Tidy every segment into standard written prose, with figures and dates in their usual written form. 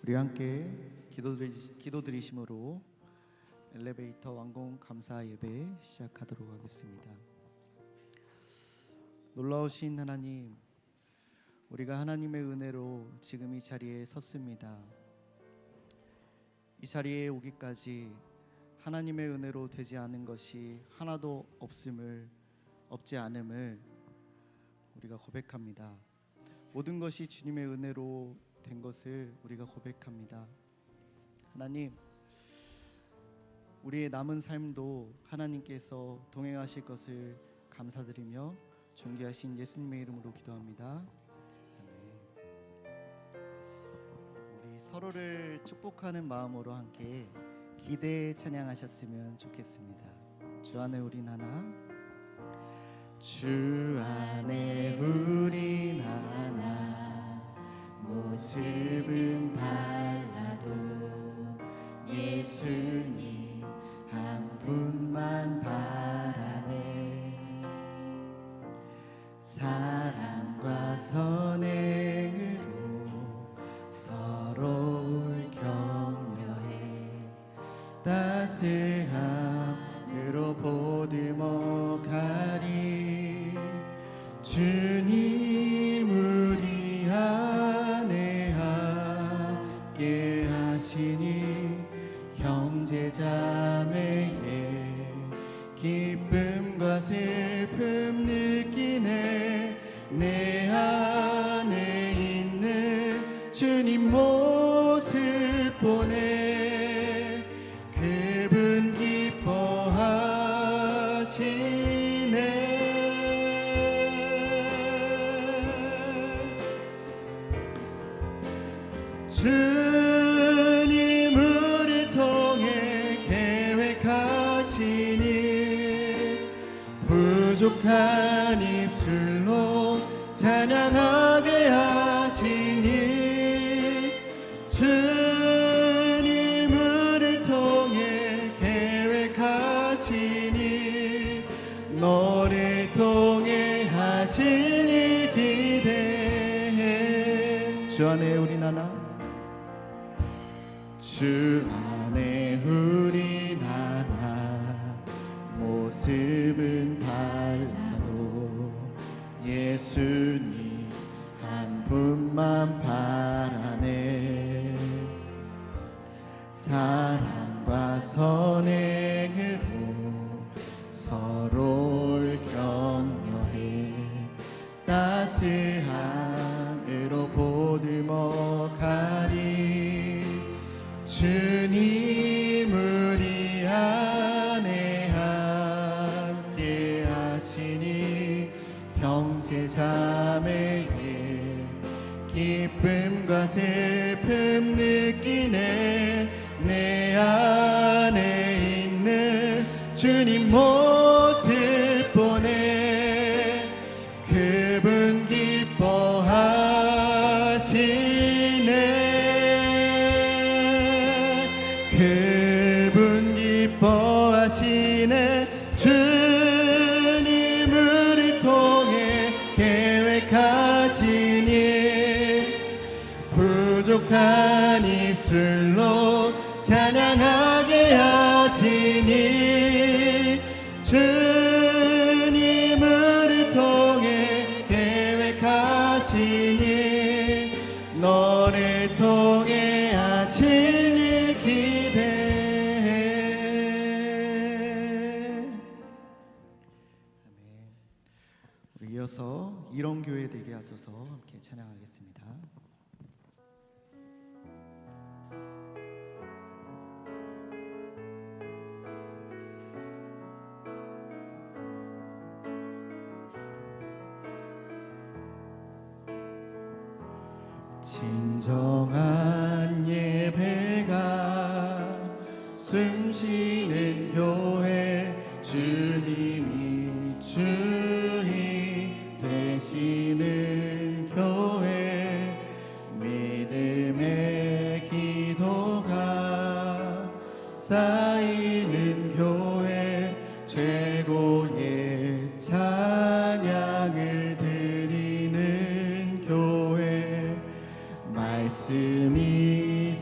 우리 함께 기도드리심으로 엘리베이터 완공 감사 예배 시작하도록 하겠습니다. 놀라우신 하나님, 우리가 하나님의 은혜로 지금 이 자리에 섰습니다. 이 자리에 오기까지 하나님의 은혜로 되지 않은 것이 하나도 없지 않음을 우리가 고백합니다. 모든 것이 주님의 은혜로 된 것을 우리가 고백합니다. 하나님, 우리의 남은 삶도 하나님께서 동행하실 것을 감사드리며 존귀하신 예수님의 이름으로 기도합니다. 우리 서로를 축복하는 마음으로 함께 기대 찬양하셨으면 좋겠습니다. 주 안에 우린 하나, 주 안에 우린 하나, 모습은 달라도 예수님 한 분만 바라네. 사랑과 선행으로 서로를 격려해 따스함으로 보듬어 가리. 주님 우리 안에 함께 하시니 형제 자매의 기쁨과 슬픔 느끼네. 내 안에 있는 주님 모습 보네. 그분 기뻐하시네. 주님 우리 통해 계획하시니 부족한 입술로 찬양하게 하시니. 주님 우리 통해 계획하시니 너를 통해 하실 일 기대해. 주 안에 우린 하나, 주 안에 우린 하나, 모습은 달라도 예수님 한 분만 바라네. 사랑과 선행으로 서로를 격려해 따스함으로 보듬어 가리. 주님 우리 안에 함께 하시니 형제 자매의 기쁨과 슬픔 느끼네. 내 안에 있는 주님 모습 보네. 그분 기뻐하시네. 그분 기뻐하시네. 주님 우리 통해 계획하시니 부족한 입술로 찬양하게 하시니. 주님 우리 통해 계획하시니 너를 통해 하실 일 기대해. 아멘. 우리 이어서 이론교회 되게 하소서 함께 찬양하겠습니다. 진정한 예배가 숨쉬는 교회, 주님이 주인 되시는 교회, 믿음의 기도가 쌓이는 교회, 최고의 찬양을 드리는 교회, 말씀이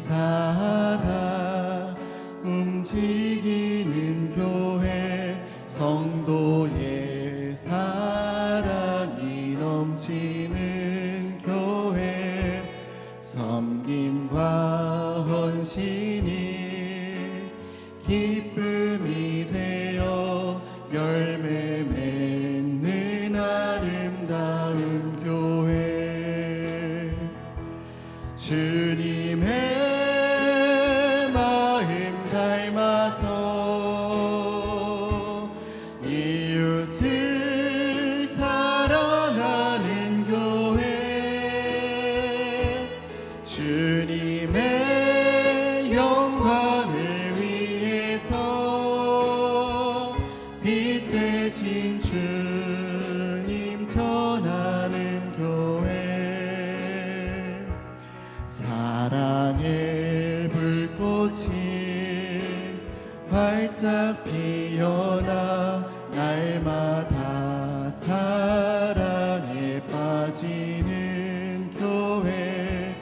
활짝 피어나 날마다 사랑에 빠지는 교회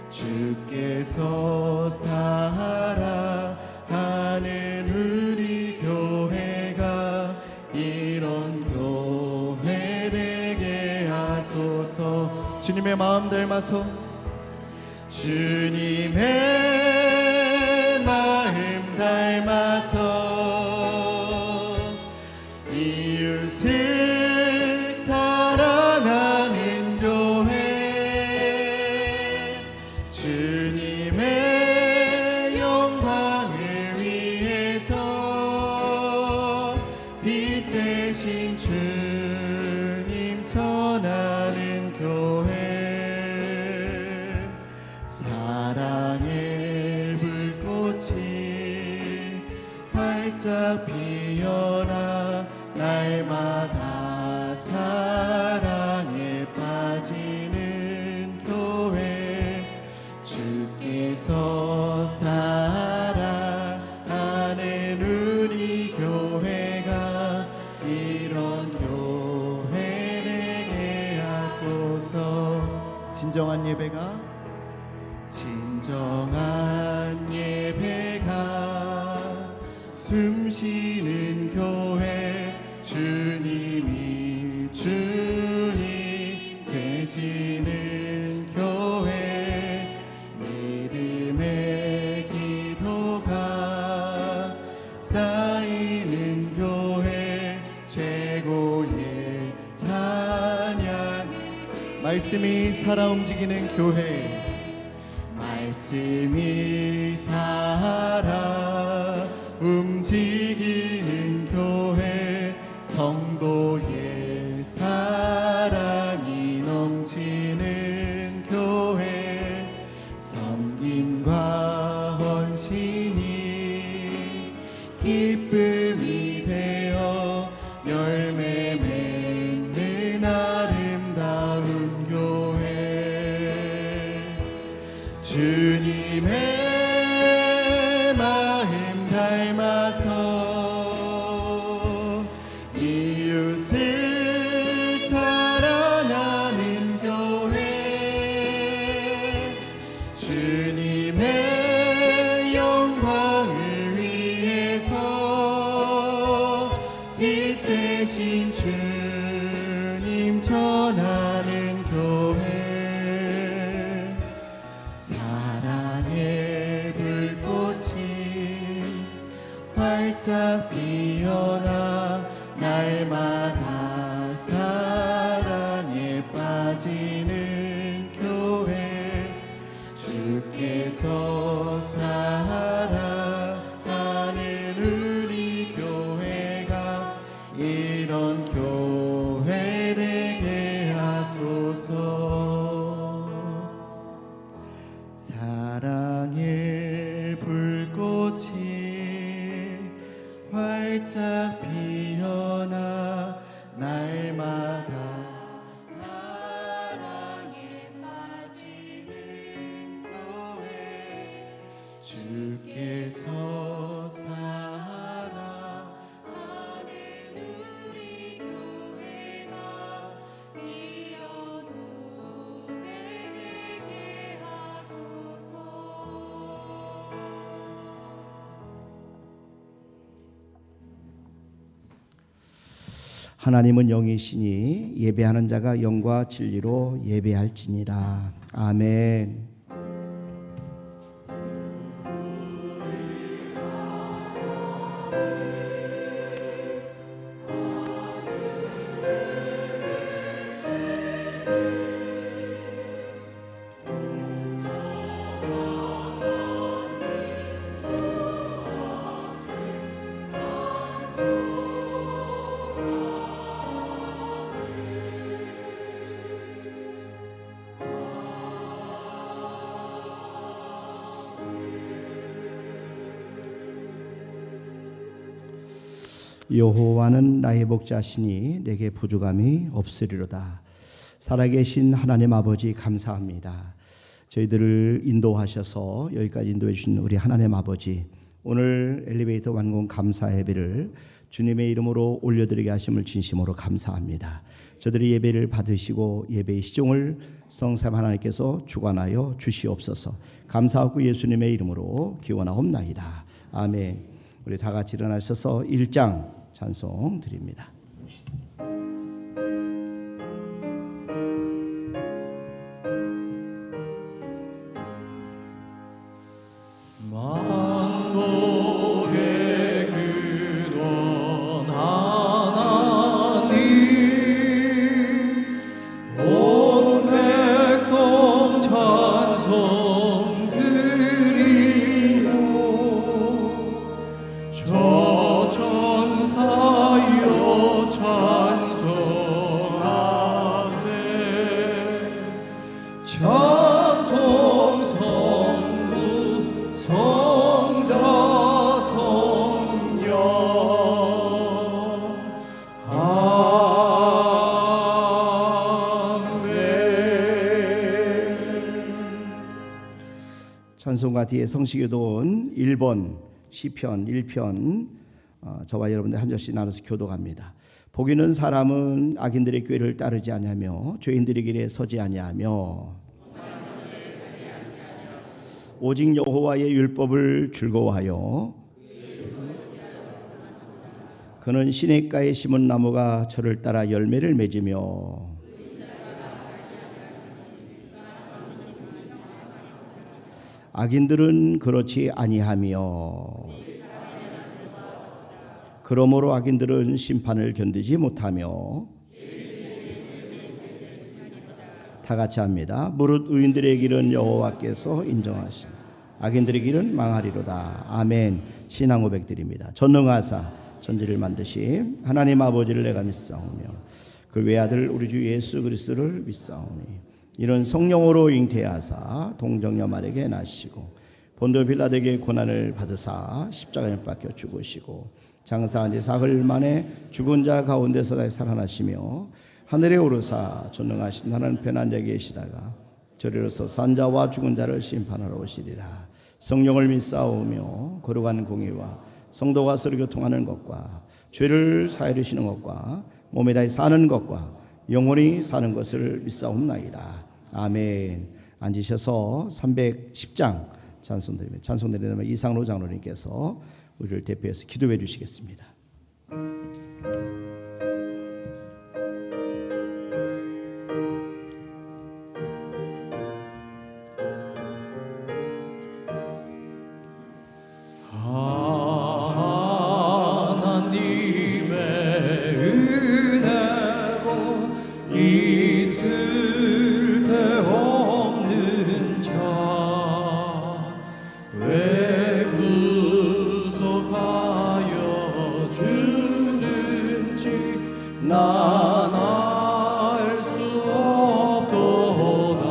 주께서 사랑하는 우리 교회가 이런 교회 되게 하소서. 주님의 마음 닮아서 주님의 마음 닮아서 이웃을 사랑하는 교회 주님의 영광을 위해서 빛 대신 주님 전하는 교회 사랑의 불꽃이 활짝 피어나 날마다 사랑에 빠지는 교회 주께서 사랑하는 우리 교회가 이런 교회 되게 하소서. 진정한 예배가 숨쉬는 교회 주님이 주님 되시는 교회 믿음의 기도가 쌓이는 교회 최고의 찬양 말씀이 살아 움직이는 교회 말씀이 살아 움직이는 교회 성도의 사랑이 넘치는 교회 섬김과 헌신이 기쁨이 되어 열매 맺는 아름다운 교회 주님의 마음 닮아서 이웃을 사랑하는 교회 주님의 영광을 위해서 빛 대신 주님 전하는 교회 활짝 피어나 날마다 사랑에 빠지는 교회 주께서 사랑하는 우리 교회가 이런 교회 되게 하소서. 사랑의 불꽃이 활짝 피어나 날마다 사랑에 빠지는 교회 주께서 사랑하는 우리 교회가 이런 교회 되게 하소서. 하나님은 영이시니 예배하는 자가 영과 진리로 예배할지니라. 아멘. 여호와는 나의 목자시니 내게 부족함이 없으리로다. 살아계신 하나님 아버지 감사합니다. 저희들을 인도하셔서 여기까지 인도해 주신 우리 하나님 아버지 오늘 엘리베이터 완공 감사 예배를 주님의 이름으로 올려드리게 하심을 진심으로 감사합니다. 저들이 예배를 받으시고 예배의 시종을 성삼 하나님께서 주관하여 주시옵소서. 감사하고 예수님의 이름으로 기원하옵나이다. 아멘. 우리 다 같이 일어나셔서 1장 찬송 드립니다. 찬송가 뒤에 성시교도원 1번 시편 1편 저와 여러분들 한 절씩 나눠서 교독합니다. 복 있는 사람은 악인들의 꾀를 따르지 아니하며 죄인들의 길에 서지 아니하며 오직 여호와의 율법을 즐거워하여 그는 시냇가에 심은 나무가 저를 따라 열매를 맺으며 악인들은 그렇지 아니하며 그러므로 악인들은 심판을 견디지 못하며 다 같이 합니다. 무릇 의인들의 길은 여호와께서 인정하시니 악인들의 길은 망하리로다. 아멘. 신앙 고백드립니다. 전능하사 천지를 만드신 하나님 아버지를 내가 믿사오며 그 외아들 우리 주 예수 그리스도를 믿사오니 이는 성령으로 잉태하사 동정녀 마리아에게 나시고 본도 빌라도에게 고난을 받으사 십자가에 박혀 죽으시고 장사한 지 사흘 만에 죽은 자 가운데서 다시 살아나시며 하늘에 오르사 전능하신 하나님 편한 자에 계시다가 저리로서 산 자와 죽은 자를 심판하러 오시리라. 성령을 믿사오며 거룩한 공의와 성도가 서로 교통하는 것과 죄를 사하여 주시는 것과 몸에 다해 사는 것과 영원히 사는 것을 믿사옵나이다. 아멘. 앉으셔서 310장 찬송드리면 찬송드리면 이상로 장로님께서 우리를 대표해서 기도해 주시겠습니다. 날 알 수 없도다.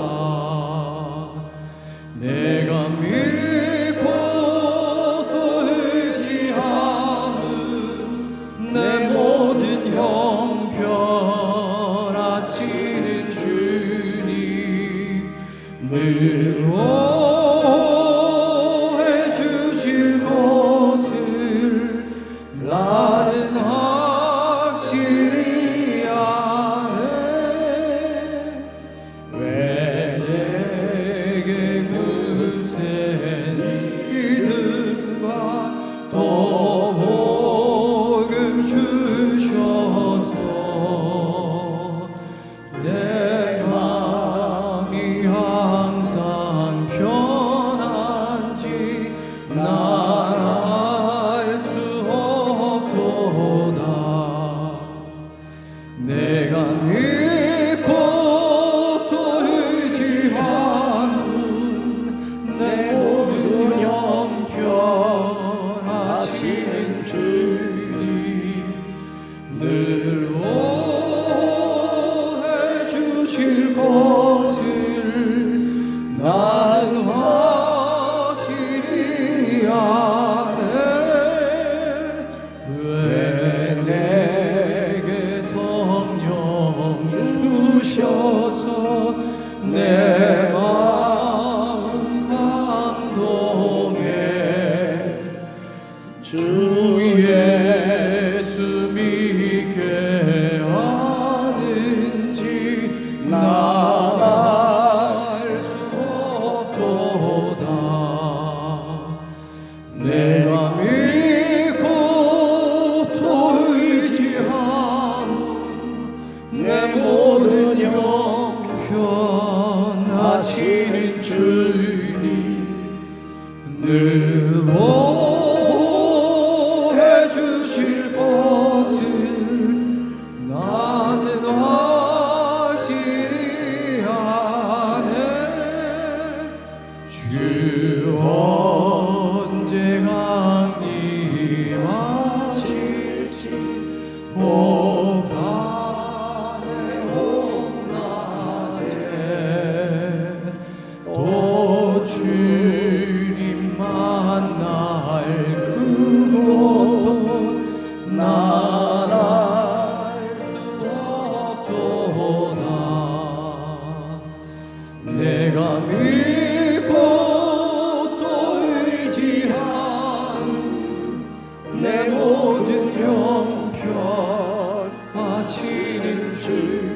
하시는 줄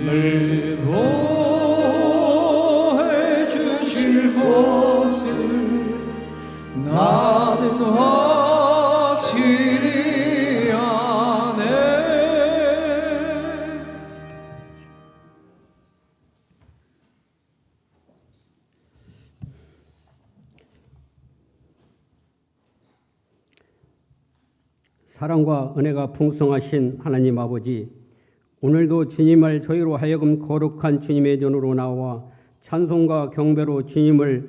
늘 보해 주실 것을 나는 확실히 아네. 사랑과 은혜가 풍성하신 하나님 아버지, 오늘도 주님을 저희로 하여금 거룩한 주님의 전으로 나와 찬송과 경배로 주님을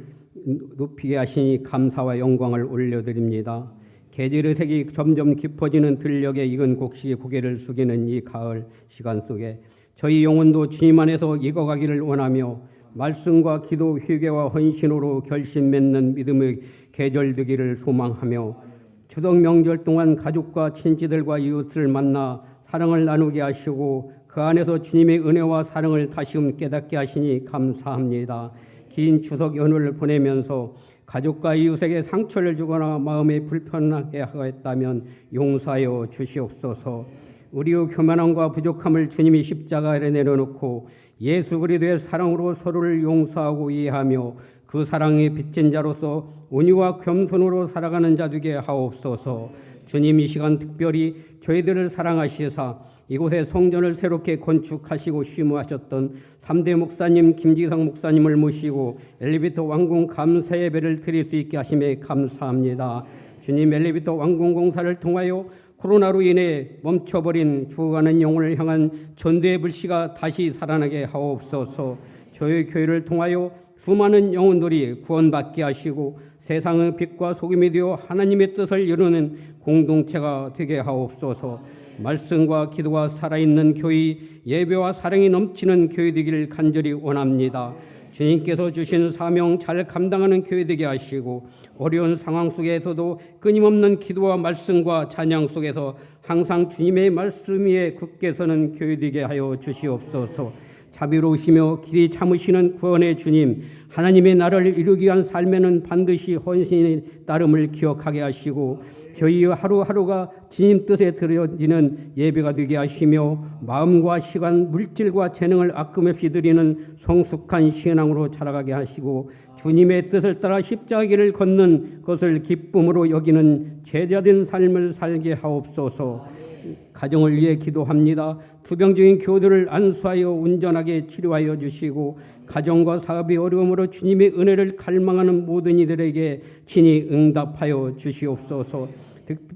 높이게 하시니 감사와 영광을 올려드립니다. 계절의 색이 점점 깊어지는 들녘에 익은 곡식이 고개를 숙이는 이 가을 시간 속에 저희 영혼도 주님 안에서 익어가기를 원하며 말씀과 기도, 회개와 헌신으로 결심 맺는 믿음의 계절 되기를 소망하며 추석 명절 동안 가족과 친지들과 이웃을 만나 사랑을 나누게 하시고 그 안에서 주님의 은혜와 사랑을 다시금 깨닫게 하시니 감사합니다. 긴 추석 연휴를 보내면서 가족과 이웃에게 상처를 주거나 마음에 불편하게 하였다면 용서하여 주시옵소서. 우리의 교만함과 부족함을 주님이 십자가에 내려놓고 예수 그리스도의 사랑으로 서로를 용서하고 이해하며 그 사랑의 빚진 자로서 온유와 겸손으로 살아가는 자 되게 하옵소서. 주님, 이 시간 특별히 저희들을 사랑하시사 이곳에 성전을 새롭게 건축하시고 심우하셨던 3대 목사님 김지상 목사님을 모시고 엘리베이터 완공 감사 예배를 드릴 수 있게 하심에 감사합니다. 주님, 엘리베이터 완공 공사를 통하여 코로나로 인해 멈춰버린 죽어가는 영혼을 향한 전도의 불씨가 다시 살아나게 하옵소서. 저희 교회를 통하여 수많은 영혼들이 구원받게 하시고 세상의 빛과 소금이 되어 하나님의 뜻을 이루는 공동체가 되게 하옵소서. 말씀과 기도가 살아있는 교회, 예배와 사랑이 넘치는 교회 되기를 간절히 원합니다. 주님께서 주신 사명 잘 감당하는 교회 되게 하시고 어려운 상황 속에서도 끊임없는 기도와 말씀과 찬양 속에서 항상 주님의 말씀 위에 굳게 서는 교회 되게 하여 주시옵소서. 자비로우시며 길이 참으시는 구원의 주님, 하나님의 나라를 이루기 위한 삶에는 반드시 헌신이 따름을 기억하게 하시고 저희 하루하루가 주님 뜻에 드려지는 예배가 되게 하시며 마음과 시간, 물질과 재능을 아낌없이 드리는 성숙한 신앙으로 자라가게 하시고 주님의 뜻을 따라 십자가를 걷는 것을 기쁨으로 여기는 제자된 삶을 살게 하옵소서. 가정을 위해 기도합니다. 투병 중인 교우들을 안수하여 온전하게 치료하여 주시고 가정과 사업의 어려움으로 주님의 은혜를 갈망하는 모든 이들에게 친히 응답하여 주시옵소서.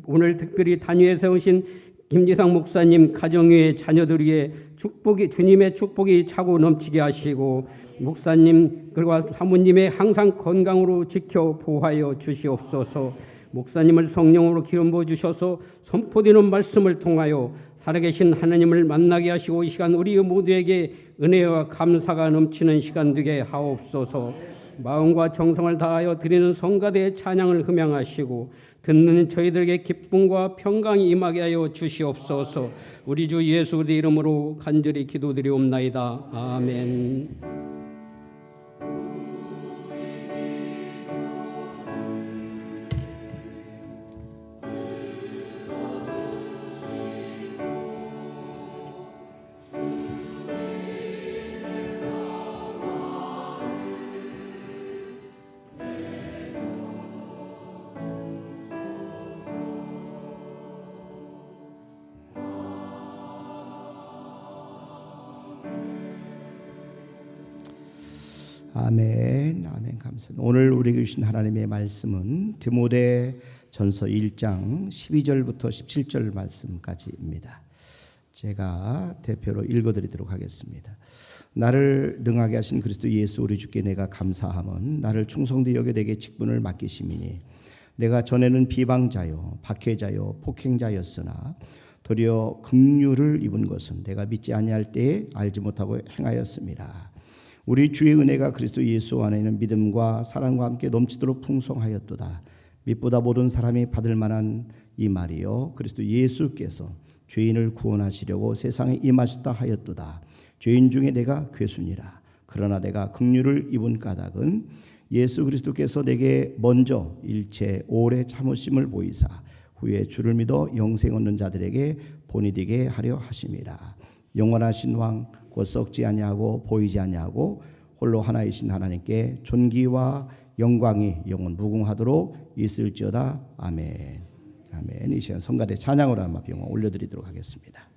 오늘 특별히 단위에 세우신 김지상 목사님 가정 위에 자녀들 위에 축복이 주님의 축복이 차고 넘치게 하시고 목사님 그리고 사모님의 항상 건강으로 지켜 보호하여 주시옵소서. 목사님을 성령으로 기름 부어 주셔서 선포되는 말씀을 통하여 살아계신 하나님을 만나게 하시고 이 시간 우리 모두에게 은혜와 감사가 넘치는 시간 되게 하옵소서. 마음과 정성을 다하여 드리는 성가대의 찬양을 흠양하시고 듣는 저희들에게 기쁨과 평강이 임하게 하여 주시옵소서. 우리 주 예수 그리스도의 이름으로 간절히 기도드리옵나이다. 아멘. 아멘, 아멘. 감사합니다. 오늘 우리에게 주신 하나님의 말씀은 디모데전서 1장 12절부터 17절 말씀까지입니다. 제가 대표로 읽어드리도록 하겠습니다. 나를 능하게 하신 그리스도 예수 우리 주께 내가 감사함은 나를 충성되이 여겨 내게 직분을 맡기심이니 내가 전에는 비방자요 박해자요 폭행자였으나 도리어 긍휼을 입은 것은 내가 믿지 아니할 때에 알지 못하고 행하였습니다. 우리 주의 은혜가 그리스도 예수 안에 있는 믿음과 사랑과 함께 넘치도록 풍성하였도다. 믿보다 모든 사람이 받을 만한 이 말이요 그리스도 예수께서 죄인을 구원하시려고 세상에 임하셨다 하였도다. 죄인 중에 내가 괴순이라. 그러나 내가 긍휼을 입은 까닭은 예수 그리스도께서 내게 먼저 일체 오래 참으심을 보이사 후에 주를 믿어 영생 얻는 자들에게 본이 되게 하려 하심이라. 영원하신 왕 곧 썩지 아니하고 보이지 아니하고 홀로 하나이신 하나님께 존귀와 영광이 영원 무궁하도록 있을지어다. 아멘. 아멘. 이 시간 성가대 찬양으로 한번 영광 올려드리도록 하겠습니다.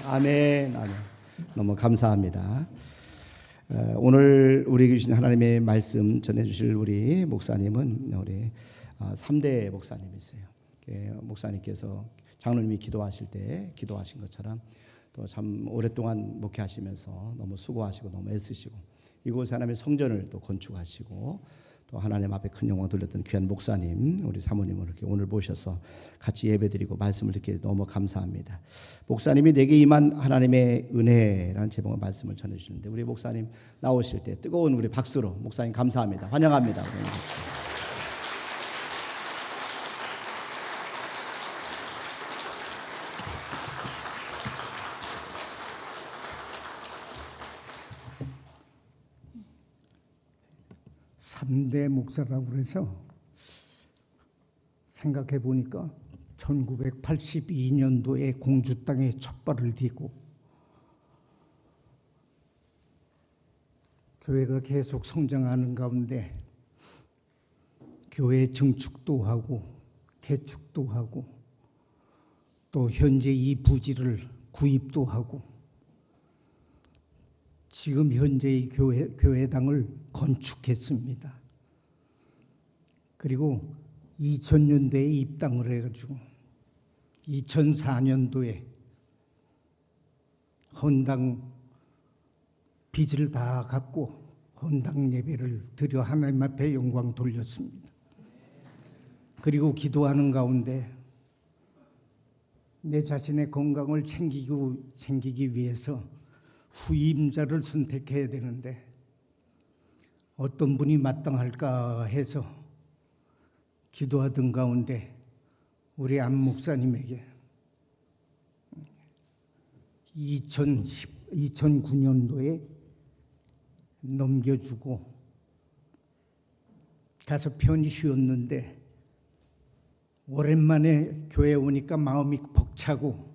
아멘, 아멘. 너무 감사합니다. 오늘 우리 주신 하나님의 말씀 전해주실 우리 목사님은 우리 3대 목사님이세요. 목사님께서 장로님이 기도하실 때 기도하신 것처럼 또 참 오랫동안 목회하시면서 너무 수고하시고 너무 애쓰시고 이곳 하나님의 성전을 또 건축하시고 또 하나님 앞에 큰 영광 돌렸던 귀한 목사님 우리 사모님을 이렇게 오늘 모셔서 같이 예배드리고 말씀을 듣게 너무 감사합니다. 목사님이 내게 임한 하나님의 은혜라는 제목의 말씀을 전해주시는데 우리 목사님 나오실 때 뜨거운 우리 박수로 목사님 감사합니다. 환영합니다. 3대 목사라고 그래서 생각해 보니까 1982년도에 공주 땅에 첫 발을 딛고 교회가 계속 성장하는 가운데 교회 증축도 하고 개축도 하고 또 현재 이 부지를 구입도 하고 지금 현재 이 교회당을 건축했습니다. 그리고 2000년대에 입당을 해가지고 2004년도에 헌당 빚을 다 갚고 헌당 예배를 드려 하나님 앞에 영광 돌렸습니다. 그리고 기도하는 가운데 내 자신의 건강을 챙기기 위해서 후임자를 선택해야 되는데 어떤 분이 마땅할까 해서 기도하던 가운데 우리 안 목사님에게 2009년도에 넘겨주고 가서 편히 쉬었는데 오랜만에 교회에 오니까 마음이 벅차고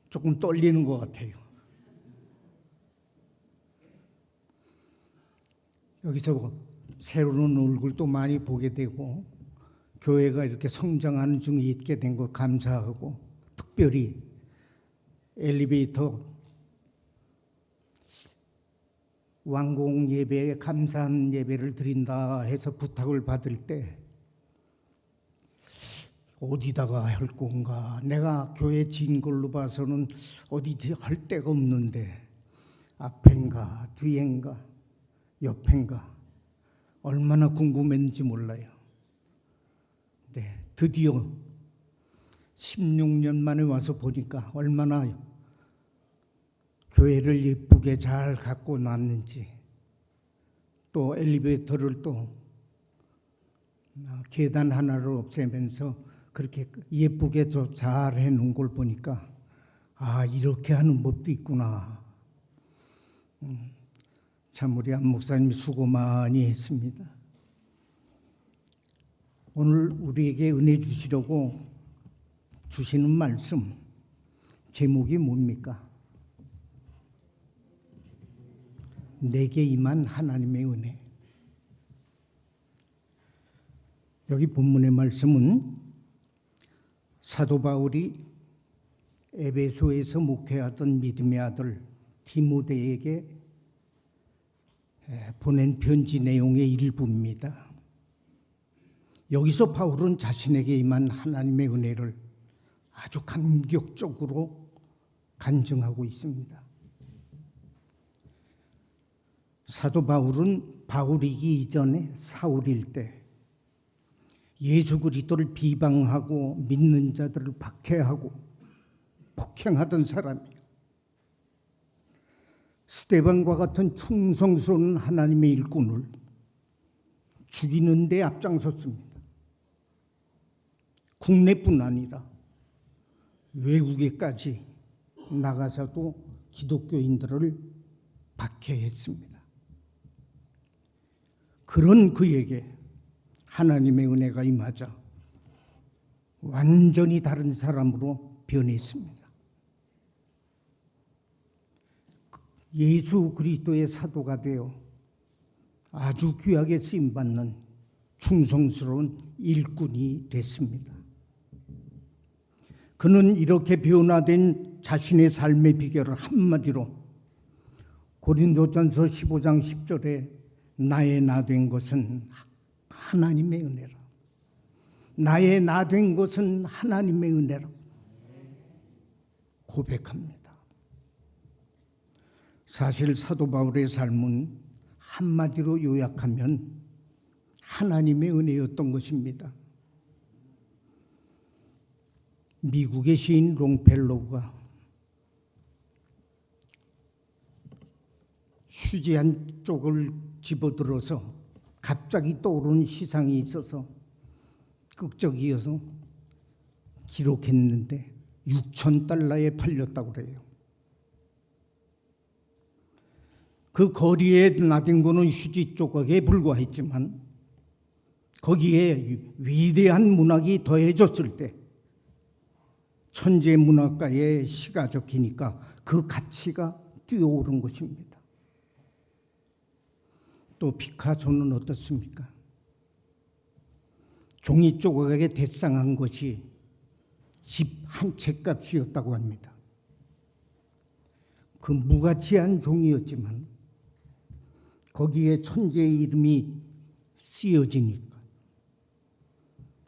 조금 떨리는 것 같아요. 여기서 새로운 얼굴도 많이 보게 되고 교회가 이렇게 성장하는 중에 있게 된 것 감사하고 특별히 엘리베이터 완공 예배에 감사한 예배를 드린다 해서 부탁을 받을 때 어디다가 할 건가? 내가 교회 진 걸로 봐서는 어디 할 데가 없는데 앞엔가 뒤엔가 옆엔가 얼마나 궁금했는지 몰라요. 네, 드디어 16년 만에 와서 보니까 얼마나 교회를 예쁘게 잘 갖고 놨는지 또 엘리베이터를 또 계단 하나를 없애면서 그렇게 예쁘게 잘 해놓은 걸 보니까 아 이렇게 하는 법도 있구나. 참 우리 안 목사님이 수고 많이 했습니다. 오늘 우리에게 은혜 주시려고 주시는 말씀 제목이 뭡니까? 내게 임한 하나님의 은혜. 여기 본문의 말씀은 사도 바울이 에베소에서 목회하던 믿음의 아들 디모데에게 보낸 편지 내용의 일부입니다. 여기서 바울은 자신에게 임한 하나님의 은혜를 아주 감격적으로 간증하고 있습니다. 사도 바울은 바울이기 이전에 사울일 때 예수 그리스도를 비방하고 믿는 자들을 박해하고 폭행하던 사람이에요. 스데반과 같은 충성스러운 하나님의 일꾼을 죽이는 데 앞장섰습니다. 국내뿐 아니라 외국에까지 나가서도 기독교인들을 박해했습니다. 그런 그에게 하나님의 은혜가 임하자 완전히 다른 사람으로 변했습니다. 예수 그리스도의 사도가 되어 아주 귀하게 쓰임받는 충성스러운 일꾼이 됐습니다. 그는 이렇게 변화된 자신의 삶의 비결을 한마디로 고린도전서 15장 10절에 나의 나 된 것은 하나님의 은혜라. 나의 나 된 것은 하나님의 은혜라 고백합니다. 사실 사도 바울의 삶은 한마디로 요약하면 하나님의 은혜였던 것입니다. 미국의 시인 롱펠로우가 휴지 한 쪽을 집어들어서 갑자기 떠오르는 시상이 있어서 극적이어서 기록했는데 $6,000에 팔렸다고 그래요. 그 거리에 나댄 거는 휴지 조각에 불과했지만 거기에 위대한 문학이 더해졌을 때 천재 문학가의 시가 적히니까 그 가치가 뛰어오른 것입니다. 또 피카소는 어떻습니까? 종이 조각에 대상한 것이 집 한 채 값이었다고 합니다. 그 무가치한 종이였지만 거기에 천재의 이름이 쓰여지니까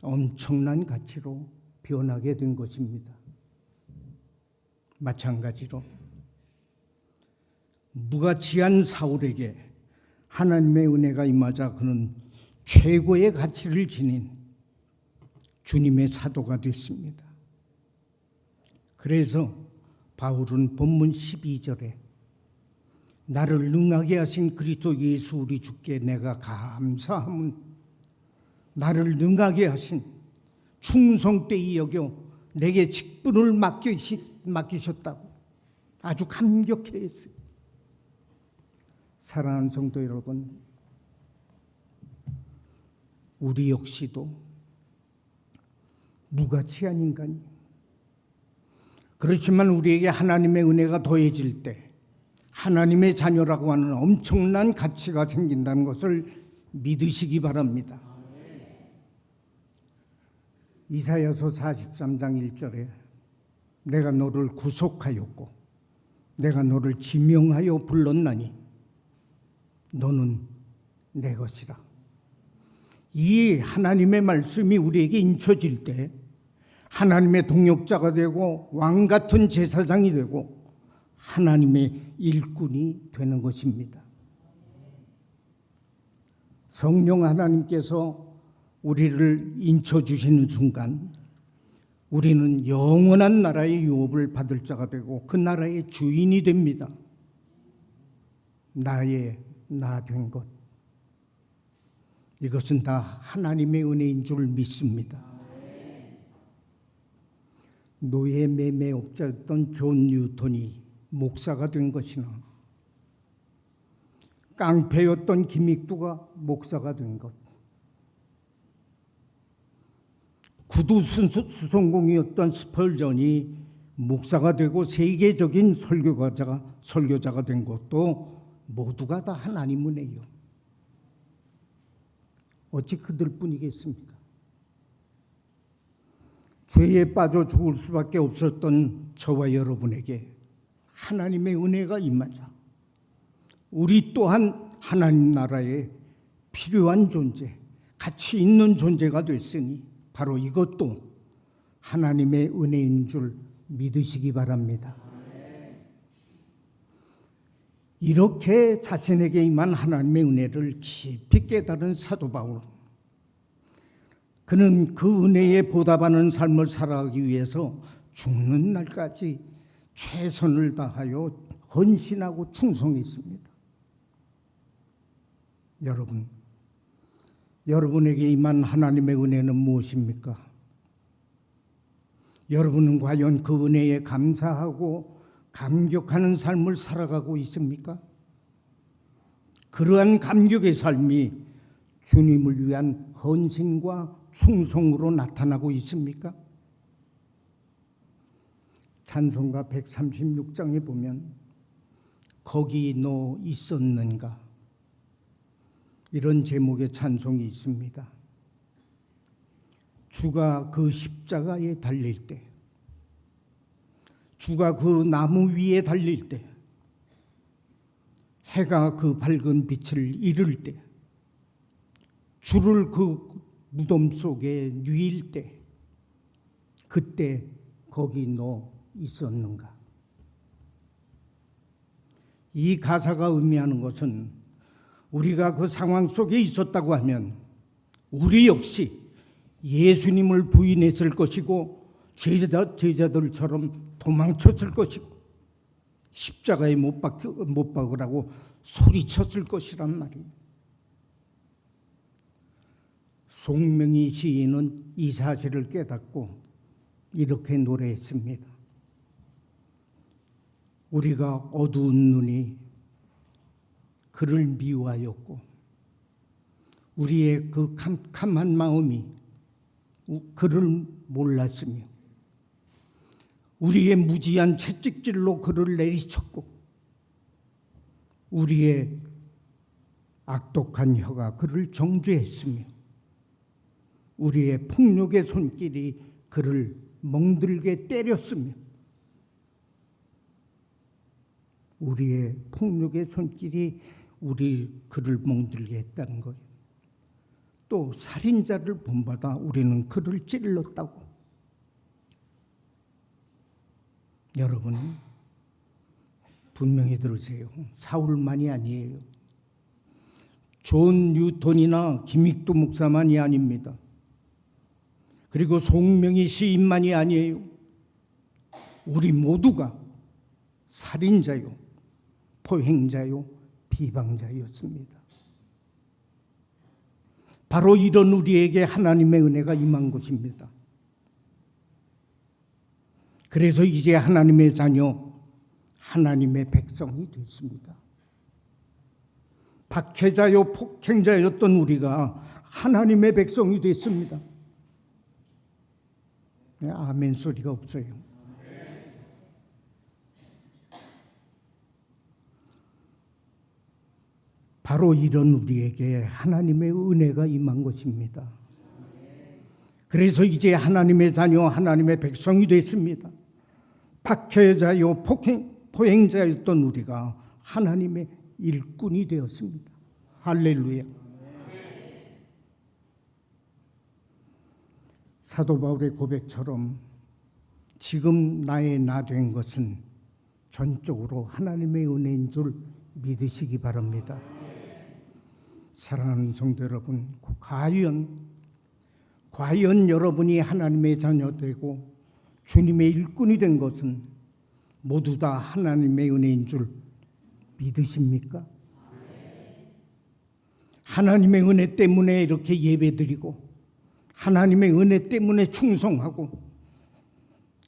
엄청난 가치로 변하게 된 것입니다. 마찬가지로 무가치한 사울에게 하나님의 은혜가 임하자 그는 최고의 가치를 지닌 주님의 사도가 됐습니다. 그래서 바울은 본문 12절에 나를 능하게 하신 그리스도 예수 우리 주께 내가 감사함은 나를 능하게 하신 충성되이 여겨 내게 직분을 맡기셨다고 아주 감격해했어요. 사랑하는 성도 여러분, 우리 역시도 무가치한 인간이 그렇지만 우리에게 하나님의 은혜가 더해질 때 하나님의 자녀라고 하는 엄청난 가치가 생긴다는 것을 믿으시기 바랍니다. 이사야서 43장 1절에 내가 너를 구속하였고 내가 너를 지명하여 불렀나니 너는 내 것이라. 이 하나님의 말씀이 우리에게 인쳐질 때 하나님의 동역자가 되고 왕 같은 제사장이 되고 하나님의 일꾼이 되는 것입니다. 성령 하나님께서 우리를 인쳐주시는 순간 우리는 영원한 나라의 유업을 받을 자가 되고 그 나라의 주인이 됩니다. 나의 나 된 것, 이것은 다 하나님의 은혜인 줄 믿습니다. 노예 매매업자였던 존 뉴턴이 목사가 된 것이나 깡패였던 김익두가 목사가 된 것, 구두 수송공이었던 스펄전이 목사가 되고 세계적인 설교자가 된 것도 모두가 다 하나님 은혜요. 어찌 그들뿐이겠습니까? 죄에 빠져 죽을 수밖에 없었던 저와 여러분에게 하나님의 은혜가 임하자 우리 또한 하나님 나라에 필요한 존재, 가치 있는 존재가 됐으니 바로 이것도 하나님의 은혜인 줄 믿으시기 바랍니다. 이렇게 자신에게 임한 하나님의 은혜를 깊이 깨달은 사도 바울, 그는 그 은혜에 보답하는 삶을 살아가기 위해서 죽는 날까지 최선을 다하여 헌신하고 충성했습니다. 여러분에게 임한 하나님의 은혜는 무엇입니까? 여러분은 과연 그 은혜에 감사하고 감격하는 삶을 살아가고 있습니까? 그러한 감격의 삶이 주님을 위한 헌신과 충성으로 나타나고 있습니까? 찬송가 136장에 보면 거기 너 있었는가, 이런 제목의 찬송이 있습니다. 주가 그 십자가에 달릴 때, 주가 그 나무 위에 달릴 때, 해가 그 밝은 빛을 잃을 때, 주를 그 무덤 속에 누일 때, 그때 거기 너 있었는가. 이 가사가 의미하는 것은 우리가 그 상황 속에 있었다고 하면 우리 역시 예수님을 부인했을 것이고 제자들처럼 도망쳤을 것이고 십자가에 못 박으라고 소리쳤을 것이란 말이에요. 송명희 시인은 이 사실을 깨닫고 이렇게 노래했습니다. 우리가 어두운 눈이 그를 미워하였고 우리의 그 캄캄한 마음이 그를 몰랐으며 우리의 무지한 채찍질로 그를 내리쳤고 우리의 악독한 혀가 그를 정죄했으며 우리의 폭력의 손길이 그를 멍들게 때렸으며 우리의 폭력의 손길이 그를 멍들게 했다는 거예요. 또 살인자를 본받아 우리는 그를 찔렀다고. 여러분 분명히 들으세요. 사울만이 아니에요. 존 뉴턴이나 김익도 목사만이 아닙니다. 그리고 송명희 시인만이 아니에요. 우리 모두가 살인자요, 포행자요, 비방자였습니다. 바로 이런 우리에게 하나님의 은혜가 임한 것입니다. 그래서 이제 하나님의 자녀, 하나님의 백성이 됐습니다. 박해자요, 폭행자였던 우리가 하나님의 백성이 됐습니다. 아멘 소리가 없어요. 바로 이런 우리에게 하나님의 은혜가 임한 것입니다. 그래서 이제 하나님의 자녀, 하나님의 백성이 됐습니다. 박해자요, 포행자였던 우리가 하나님의 일꾼이 되었습니다. 할렐루야. 사도 바울의 고백처럼 지금 나의 나 된 것은 전적으로 하나님의 은혜인 줄 믿으시기 바랍니다. 사랑하는 성도 여러분, 과연 여러분이 하나님의 자녀 되고 주님의 일꾼이 된 것은 모두 다 하나님의 은혜인 줄 믿으십니까? 하나님의 은혜 때문에 이렇게 예배드리고 하나님의 은혜 때문에 충성하고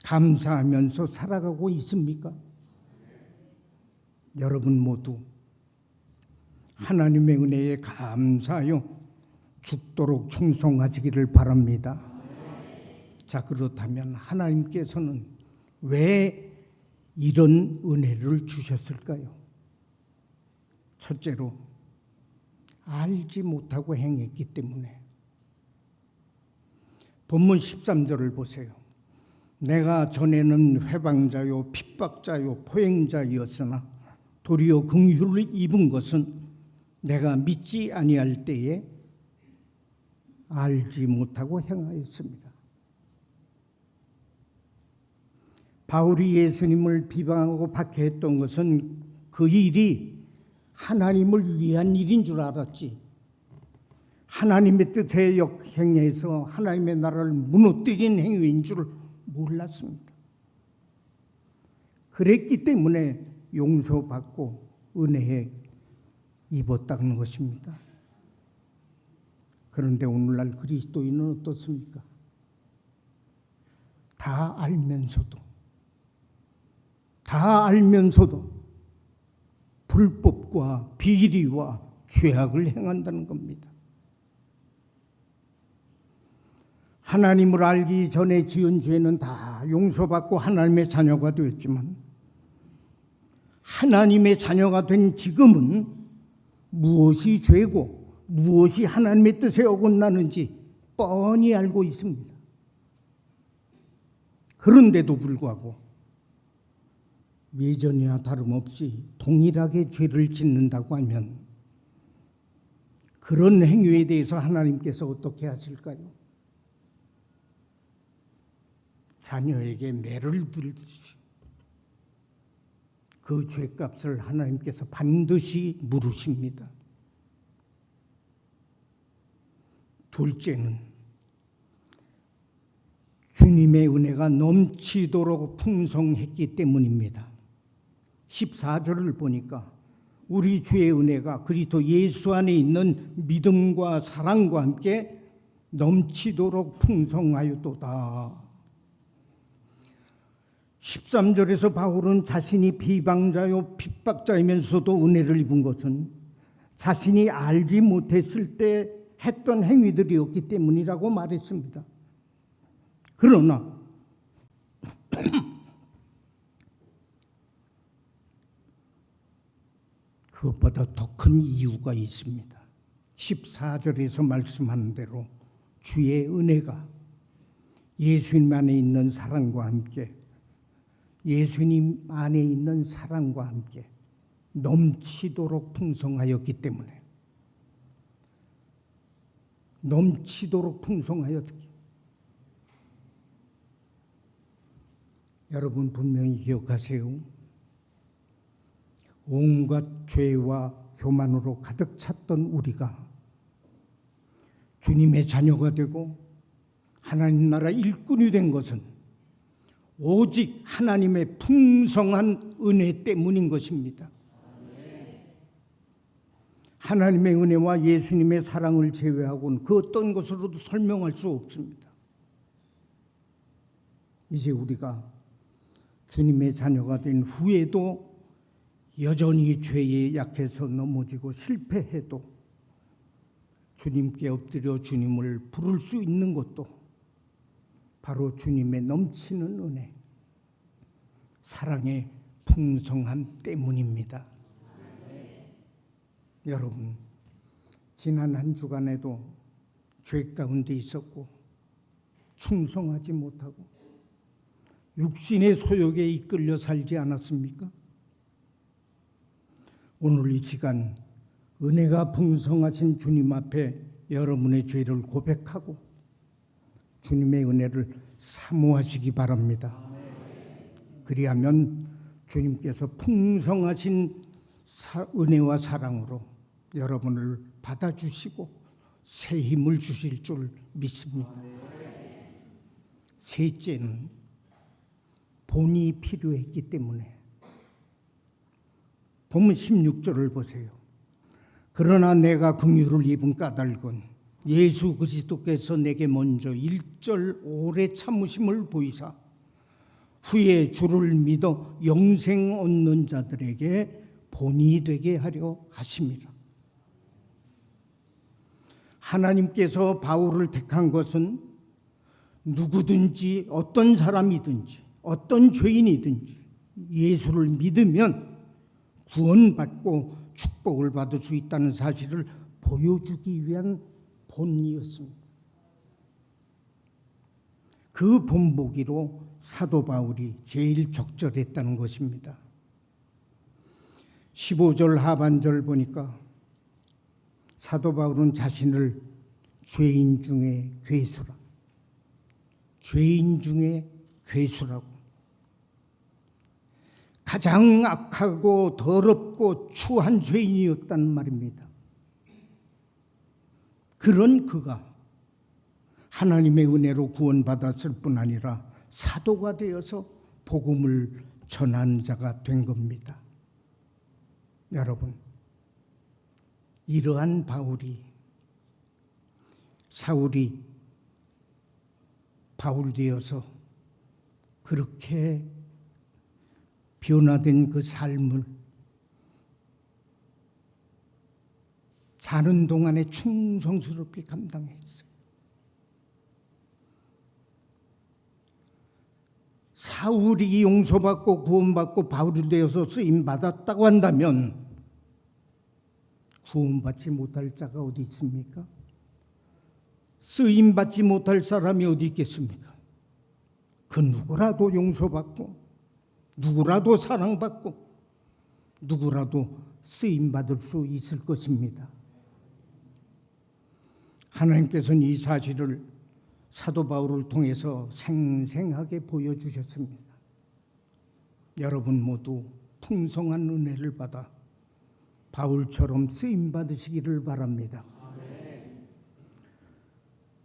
감사하면서 살아가고 있습니까? 여러분 모두 하나님의 은혜에 감사하여 죽도록 충성하시기를 바랍니다. 자, 그렇다면 하나님께서는 왜 이런 은혜를 주셨을까요? 첫째로 알지 못하고 행했기 때문에. 본문 13절을 보세요. 내가 전에는 회방자요 핍박자요 포행자였으나 도리어 긍휼을 입은 것은 내가 믿지 아니할 때에 알지 못하고 행하였습니다. 바울이 예수님을 비방하고 박해했던 것은 그 일이 하나님을 위한 일인 줄 알았지, 하나님의 뜻에 역행해서 하나님의 나라를 무너뜨린 행위인 줄 몰랐습니다. 그랬기 때문에 용서받고 은혜에 입었다는 것입니다. 그런데 오늘날 그리스도인은 어떻습니까? 다 알면서도 불법과 비리와 죄악을 행한다는 겁니다. 하나님을 알기 전에 지은 죄는 다 용서받고 하나님의 자녀가 되었지만 하나님의 자녀가 된 지금은 무엇이 죄고 무엇이 하나님의 뜻에 어긋나는지 뻔히 알고 있습니다. 그런데도 불구하고 예전이나 다름없이 동일하게 죄를 짓는다고 하면 그런 행위에 대해서 하나님께서 어떻게 하실까요? 자녀에게 매를 들듯이 그 죄값을 하나님께서 반드시 물으십니다. 둘째는 주님의 은혜가 넘치도록 풍성했기 때문입니다. 14절을 보니까 우리 주의 은혜가 그리스도 예수 안에 있는 믿음과 사랑과 함께 넘치도록 풍성하였도다. 13절에서 바울은 자신이 비방자요 핍박자이면서도 은혜를 입은 것은 자신이 알지 못했을 때 했던 행위들이었기 때문이라고 말했습니다. 그러나 그것보다 더 큰 이유가 있습니다. 14절에서 말씀하는 대로 주의 은혜가 예수님 안에 있는 사랑과 함께 예수님 안에 있는 사랑과 함께 넘치도록 풍성하였기 때문에 넘치도록 풍성하였기. 여러분 분명히 기억하세요. 온갖 죄와 교만으로 가득 찼던 우리가 주님의 자녀가 되고 하나님 나라 일꾼이 된 것은 오직 하나님의 풍성한 은혜 때문인 것입니다. 하나님의 은혜와 예수님의 사랑을 제외하고는 그 어떤 것으로도 설명할 수 없습니다. 이제 우리가 주님의 자녀가 된 후에도 여전히 죄에 약해서 넘어지고 실패해도 주님께 엎드려 주님을 부를 수 있는 것도 바로 주님의 넘치는 은혜, 사랑의 풍성함 때문입니다. 여러분, 지난 한 주간에도 죄 가운데 있었고 충성하지 못하고 육신의 소욕에 이끌려 살지 않았습니까? 오늘 이 시간 은혜가 풍성하신 주님 앞에 여러분의 죄를 고백하고 주님의 은혜를 사모하시기 바랍니다. 그리하면 주님께서 풍성하신 은혜와 사랑으로 여러분을 받아주시고 새 힘을 주실 줄 믿습니다. 셋째는 본이 필요했기 때문에. 보면 16절을 보세요. 그러나 내가 긍휼을 입은 까닭은 예수 그리스도께서 내게 먼저 일절 오래 참으심을 보이사 후에 주를 믿어 영생 얻는 자들에게 본이 되게 하려 하심이라. 하나님께서 바울을 택한 것은 누구든지 어떤 사람이든지 어떤 죄인이든지 예수를 믿으면 구원받고 축복을 받을 수 있다는 사실을 보여주기 위한 본이었습니다. 그 본보기로 사도 바울이 제일 적절했다는 것입니다. 15절 하반절 보니까 사도 바울은 자신을 죄인 중에 괴수라, 죄인 중에 괴수라고, 가장 악하고 더럽고 추한 죄인이었다는 말입니다. 그런 그가 하나님의 은혜로 구원받았을 뿐 아니라 사도가 되어서 복음을 전하는 자가 된 겁니다. 여러분, 이러한 사울이 바울 되어서 그렇게 변화된 그 삶을 사는 동안에 충성스럽게 감당했어요. 사울이 용서받고 구원받고 바울이 되어서 쓰임받았다고 한다면 구원받지 못할 자가 어디 있습니까? 쓰임받지 못할 사람이 어디 있겠습니까? 그 누구라도 용서받고 누구라도 사랑받고 누구라도 쓰임받을 수 있을 것입니다. 하나님께서는 이 사실을 사도 바울을 통해서 생생하게 보여주셨습니다. 여러분 모두 풍성한 은혜를 받아 바울처럼 쓰임받으시기를 바랍니다.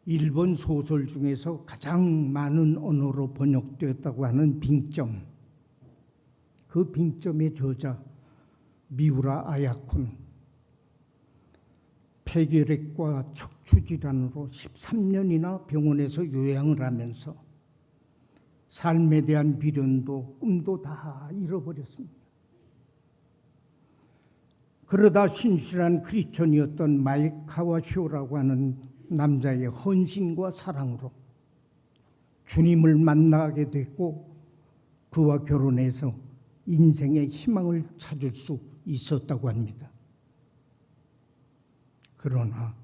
일본 소설 중에서 가장 많은 언어로 번역되었다고 하는 빙점, 그 빙점의 저자 미우라 아야코는 폐결핵과 척추질환으로 13년이나 병원에서 요양을 하면서 삶에 대한 미련도 꿈도 다 잃어버렸습니다. 그러다 신실한 크리스천이었던 마이크 카와시오라고 하는 남자의 헌신과 사랑으로 주님을 만나게 됐고 그와 결혼해서 인생의 희망을 찾을 수 있었다고 합니다. 그러나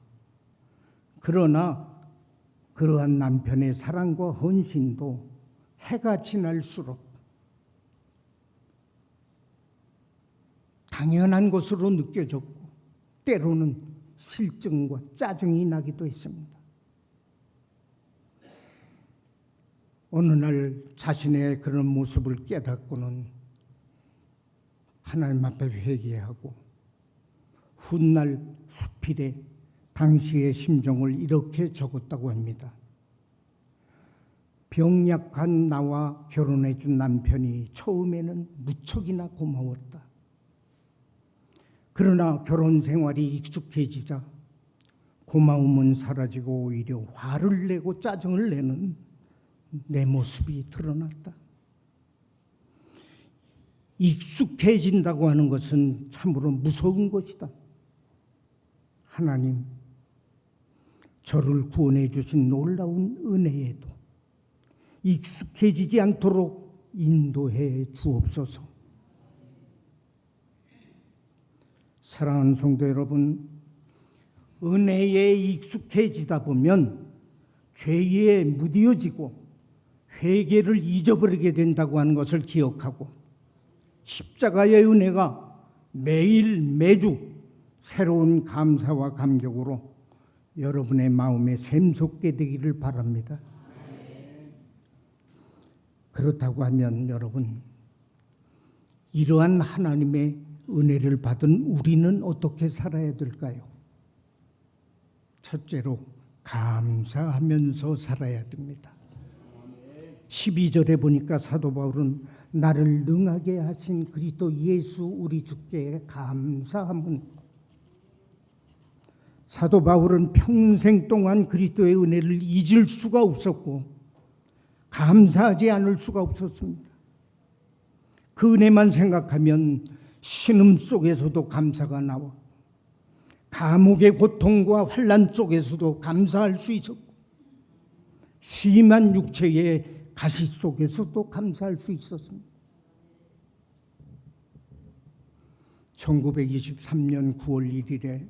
그러한 남편의 사랑과 헌신도 해가 지날수록 당연한 것으로 느껴졌고 때로는 실증과 짜증이 나기도 했습니다. 어느 날 자신의 그런 모습을 깨닫고는 하나님 앞에 회개하고 훗날 수필에 당시의 심정을 이렇게 적었다고 합니다. 병약한 나와 결혼해준 남편이 처음에는 무척이나 고마웠다. 그러나 결혼 생활이 익숙해지자 고마움은 사라지고 오히려 화를 내고 짜증을 내는 내 모습이 드러났다. 익숙해진다고 하는 것은 참으로 무서운 것이다. 하나님, 저를 구원해 주신 놀라운 은혜에도 익숙해지지 않도록 인도해 주옵소서. 사랑하는 성도 여러분, 은혜에 익숙해지다 보면 죄에 무뎌지고 회개를 잊어버리게 된다고 하는 것을 기억하고 십자가의 은혜가 매일 매주 새로운 감사와 감격으로 여러분의 마음에 샘솟게 되기를 바랍니다. 그렇다고 하면 여러분, 이러한 하나님의 은혜를 받은 우리는 어떻게 살아야 될까요? 첫째로 감사하면서 살아야 됩니다. 12절에 보니까 사도 바울은 나를 능하게 하신 그리스도 예수 우리 주께 감사함은, 사도 바울은 평생 동안 그리스도의 은혜를 잊을 수가 없었고 감사하지 않을 수가 없었습니다. 그 은혜만 생각하면 신음 속에서도 감사가 나와 감옥의 고통과 환난 속에서도 감사할 수 있었고 심한 육체의 가시 속에서도 감사할 수 있었습니다. 1923년 9월 1일에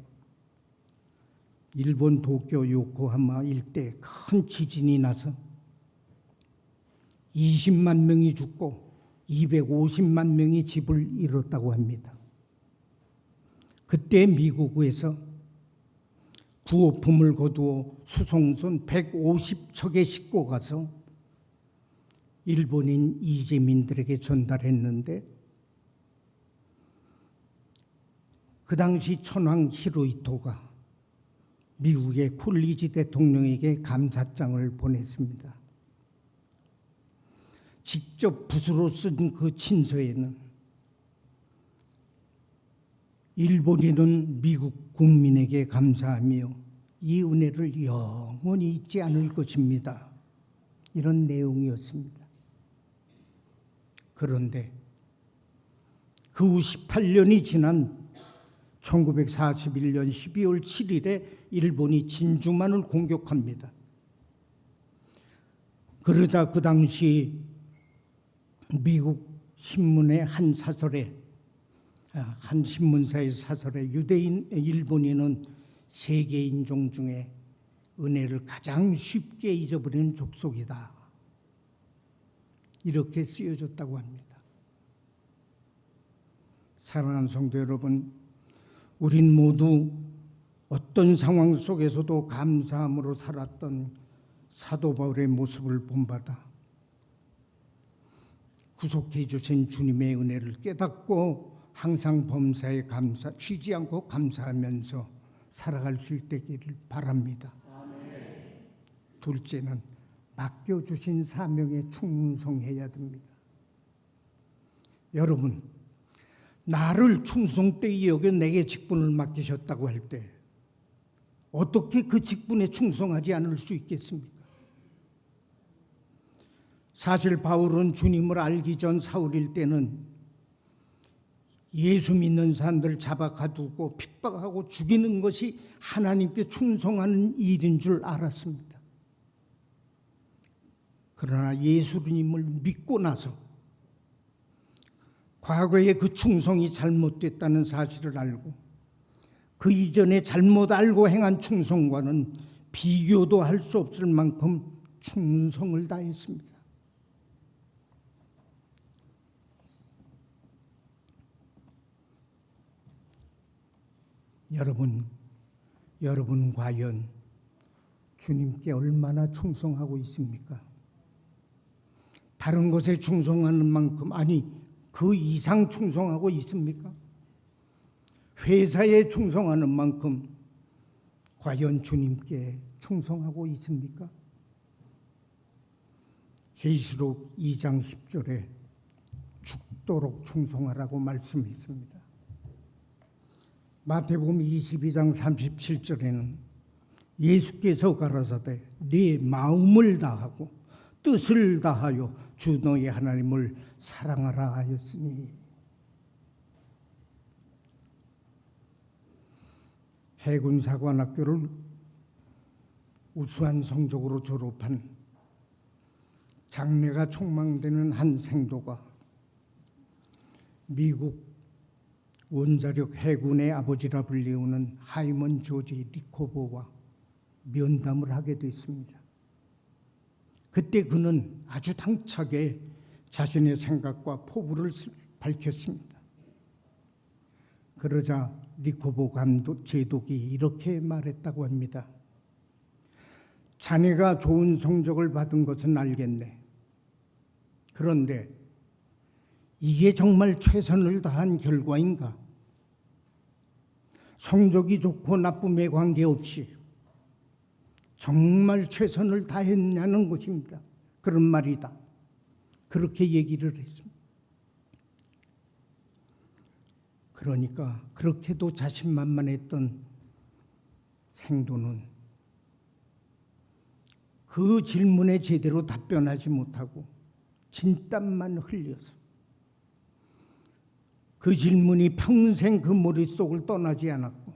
일본 도쿄 요코하마 일대에 큰 지진이 나서 20만 명이 죽고 250만 명이 집을 잃었다고 합니다. 그때 미국에서 구호품을 거두어 수송선 150척에 싣고 가서 일본인 이재민들에게 전달했는데, 그 당시 천황 히로히토가 미국의 쿨리지 대통령에게 감사장을 보냈습니다. 직접 붓으로 쓴 그 친서에는 일본인은 미국 국민에게 감사하며 이 은혜를 영원히 잊지 않을 것입니다, 이런 내용이었습니다. 그런데 그 후 18년이 지난 1941년 12월 7일에 일본이 진주만을 공격합니다. 그러자 그 당시 미국 신문의 한 신문사의 사설에 일본인은 세계 인종 중에 은혜를 가장 쉽게 잊어버리는 족속이다, 이렇게 쓰여졌다고 합니다. 사랑하는 성도 여러분, 우린 모두 어떤 상황 속에서도 감사함으로 살았던 사도 바울의 모습을 본받아 구속해 주신 주님의 은혜를 깨닫고 항상 범사에 쉬지 않고 감사하면서 살아갈 수 있기를 바랍니다. 둘째는 맡겨주신 사명에 충성해야 됩니다. 여러분, 나를 충성되이 여겨 내게 직분을 맡기셨다고 할 때 어떻게 그 직분에 충성하지 않을 수 있겠습니까? 사실 바울은 주님을 알기 전 사울일 때는 예수 믿는 사람들 잡아 가두고 핍박하고 죽이는 것이 하나님께 충성하는 일인 줄 알았습니다. 그러나 예수님을 믿고 나서 과거에 그 충성이 잘못됐다는 사실을 알고 그 이전에 잘못 알고 행한 충성과는 비교도 할 수 없을 만큼 충성을 다했습니다. 여러분 과연 주님께 얼마나 충성하고 있습니까? 다른 것에 충성하는 만큼, 아니 그 이상 충성하고 있습니까? 회사에 충성하는 만큼 과연 주님께 충성하고 있습니까? 계시록 2장 10절에 죽도록 충성하라고 말씀했습니다. 마태복음 22장 37절에는 예수께서 가라사대 네 마음을 다하고 뜻을 다하여 주 너의 하나님을 사랑하라 하였으니, 해군사관학교를 우수한 성적으로 졸업한 장래가 촉망되는 한 생도가 미국 원자력 해군의 아버지라 불리우는 하이먼 조지 리코버와 면담을 하게 됐습니다. 그때 그는 아주 당차게 자신의 생각과 포부를 밝혔습니다. 그러자 리코버 제독이 이렇게 말했다고 합니다. 자네가 좋은 성적을 받은 것은 알겠네. 그런데 이게 정말 최선을 다한 결과인가? 성적이 좋고 나쁨에 관계없이 정말 최선을 다했냐는 것입니다. 그런 말이다. 그렇게 얘기를 했습니다. 그러니까 그렇게도 자신만만했던 생도는 그 질문에 제대로 답변하지 못하고 진땀만 흘려서 그 질문이 평생 그 머릿속을 떠나지 않았고,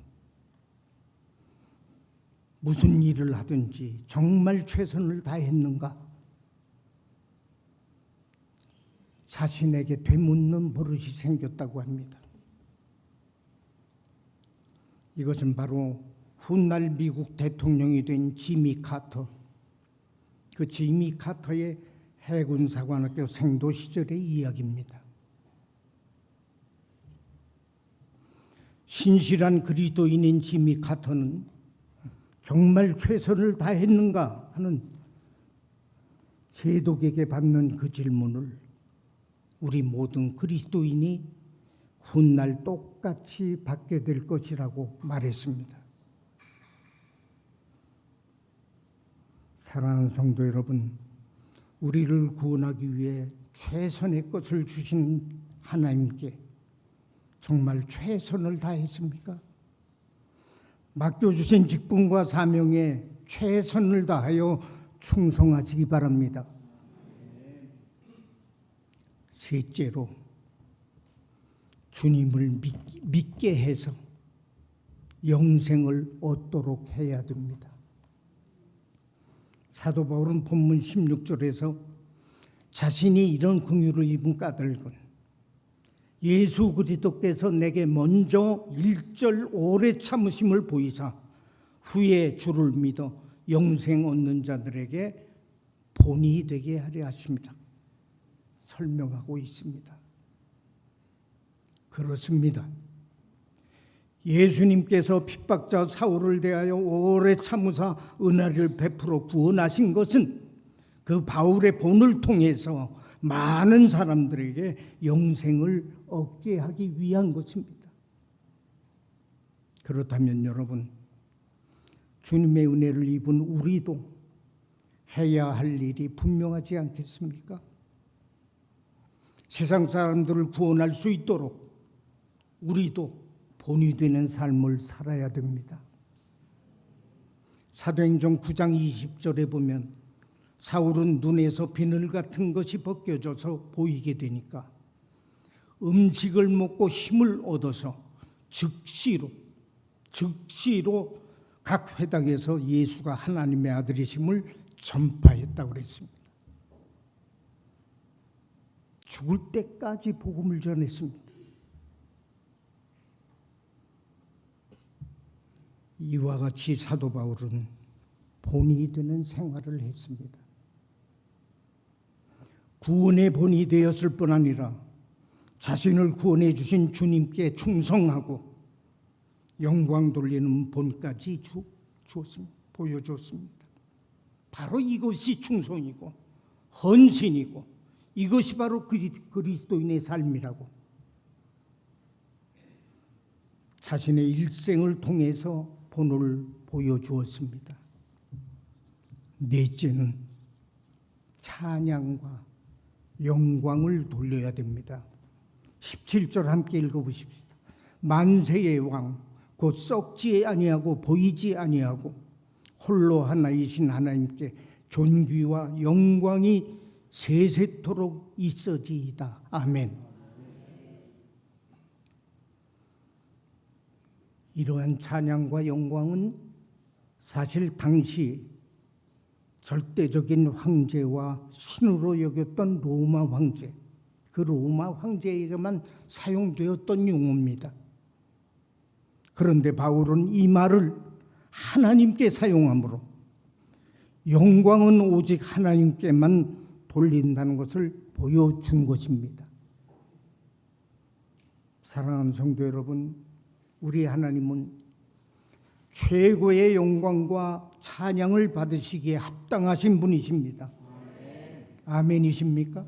무슨 일을 하든지 정말 최선을 다했는가? 자신에게 되묻는 버릇이 생겼다고 합니다. 이것은 바로 훗날 미국 대통령이 된 지미 카터, 그 지미 카터의 해군사관학교 생도 시절의 이야기입니다. 신실한 그리스도인인 지미 카터는 정말 최선을 다했는가 하는 제독에게 받는 그 질문을 우리 모든 그리스도인이 훗날 똑같이 받게 될 것이라고 말했습니다. 사랑하는 성도 여러분, 우리를 구원하기 위해 최선의 것을 주신 하나님께 정말 최선을 다했습니까? 맡겨주신 직분과 사명에 최선을 다하여 충성하시기 바랍니다. 셋째로, 주님을 믿게 해서 영생을 얻도록 해야 됩니다. 사도 바울은 본문 16절에서 자신이 이런 긍휼을 입은 까닭은 예수 그리스도께서 내게 먼저 1절 오래 참으심을 보이사 후에 주를 믿어 영생 얻는 자들에게 본이 되게 하려 하십니다. 설명하고 있습니다. 그렇습니다. 예수님께서 핍박자 사울을 대하여 오래 참으사 은혜를 베풀어 구원하신 것은 그 바울의 본을 통해서 많은 사람들에게 영생을 얻게 하기 위한 것입니다. 그렇다면 여러분, 주님의 은혜를 입은 우리도 해야 할 일이 분명하지 않겠습니까? 세상 사람들을 구원할 수 있도록 우리도 본이 되는 삶을 살아야 됩니다. 사도행전 9장 20절에 보면 사울은 눈에서 비늘 같은 것이 벗겨져서 보이게 되니까 음식을 먹고 힘을 얻어서 즉시로 각 회당에서 예수가 하나님의 아들이심을 전파했다고 그랬습니다. 죽을 때까지 복음을 전했습니다. 이와 같이 사도 바울은 본이 되는 생활을 했습니다. 구원의 본이 되었을 뿐 아니라 자신을 구원해 주신 주님께 충성하고 영광 돌리는 본까지 주었습니다. 보여줬습니다. 바로 이것이 충성이고 헌신이고 이것이 바로 그리스도인의 삶이라고 자신의 일생을 통해서 본을 보여주었습니다. 넷째는 찬양과 영광을 돌려야 됩니다. 17절 함께 읽어보십시다. 만세의 왕 곧 썩지 아니하고 보이지 아니하고 홀로 하나이신 하나님께 존귀와 영광이 세세토록 있어지이다. 아멘. 이러한 찬양과 영광은 사실 당시 절대적인 황제와 신으로 여겼던 로마 황제, 그 로마 황제에게만 사용되었던 용어입니다. 그런데 바울은 이 말을 하나님께 사용하므로 영광은 오직 하나님께만 돌린다는 것을 보여준 것입니다. 사랑하는 성도 여러분, 우리 하나님은 최고의 영광과 찬양을 받으시기에 합당하신 분이십니다. 아멘이십니까?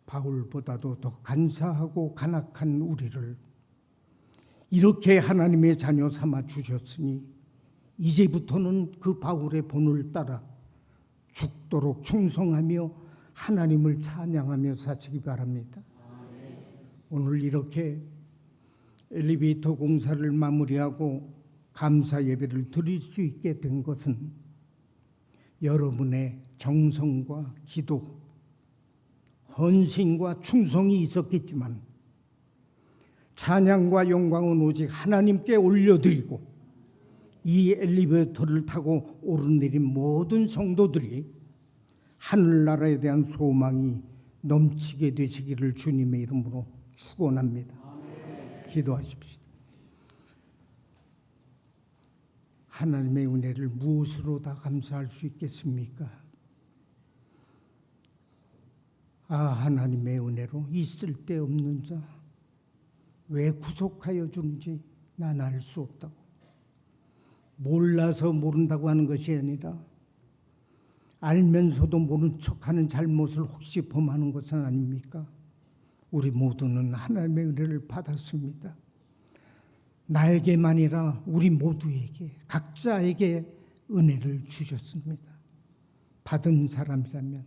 바울보다도 더 간사하고 간악한 우리를 이렇게 하나님의 자녀 삼아 주셨으니 이제부터는 그 바울의 본을 따라 죽도록 충성하며 하나님을 찬양하며 사시기 바랍니다. 오늘 이렇게 엘리베이터 공사를 마무리하고 감사 예배를 드릴 수 있게 된 것은 여러분의 정성과 기도, 헌신과 충성이 있었겠지만 찬양과 영광은 오직 하나님께 올려드리고 이 엘리베이터를 타고 오르내린 모든 성도들이 하늘나라에 대한 소망이 넘치게 되시기를 주님의 이름으로 축원합니다. 기도하십시오. 하나님의 은혜를 무엇으로 다 감사할 수 있겠습니까? 하나님의 은혜로 있을 데 없는 자 왜 구속하여 주는지 난 알 수 없다고. 몰라서 모른다고 하는 것이 아니라 알면서도 모른 척하는 잘못을 혹시 범하는 것은 아닙니까? 우리 모두는 하나님의 은혜를 받았습니다. 나에게만이라 우리 모두에게 각자에게 은혜를 주셨습니다. 받은 사람이라면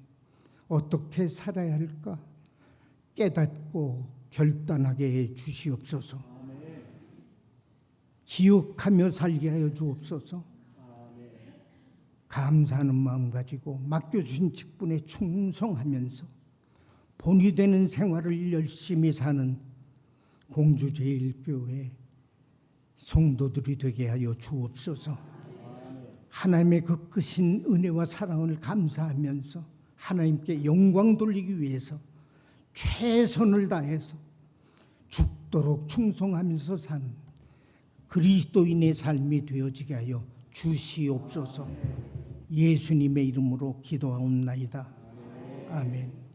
어떻게 살아야 할까 깨닫고 결단하게 해 주시옵소서. 기억하며 살게 하여 주옵소서. 감사하는 마음 가지고 맡겨주신 직분에 충성하면서 본이 되는 생활을 열심히 사는 공주제일교회 성도들이 되게 하여 주옵소서. 하나님의 그 크신 은혜와 사랑을 감사하면서 하나님께 영광 돌리기 위해서 최선을 다해서 죽도록 충성하면서 사는 그리스도인의 삶이 되어지게 하여 주시옵소서. 예수님의 이름으로 기도하옵나이다. 아멘.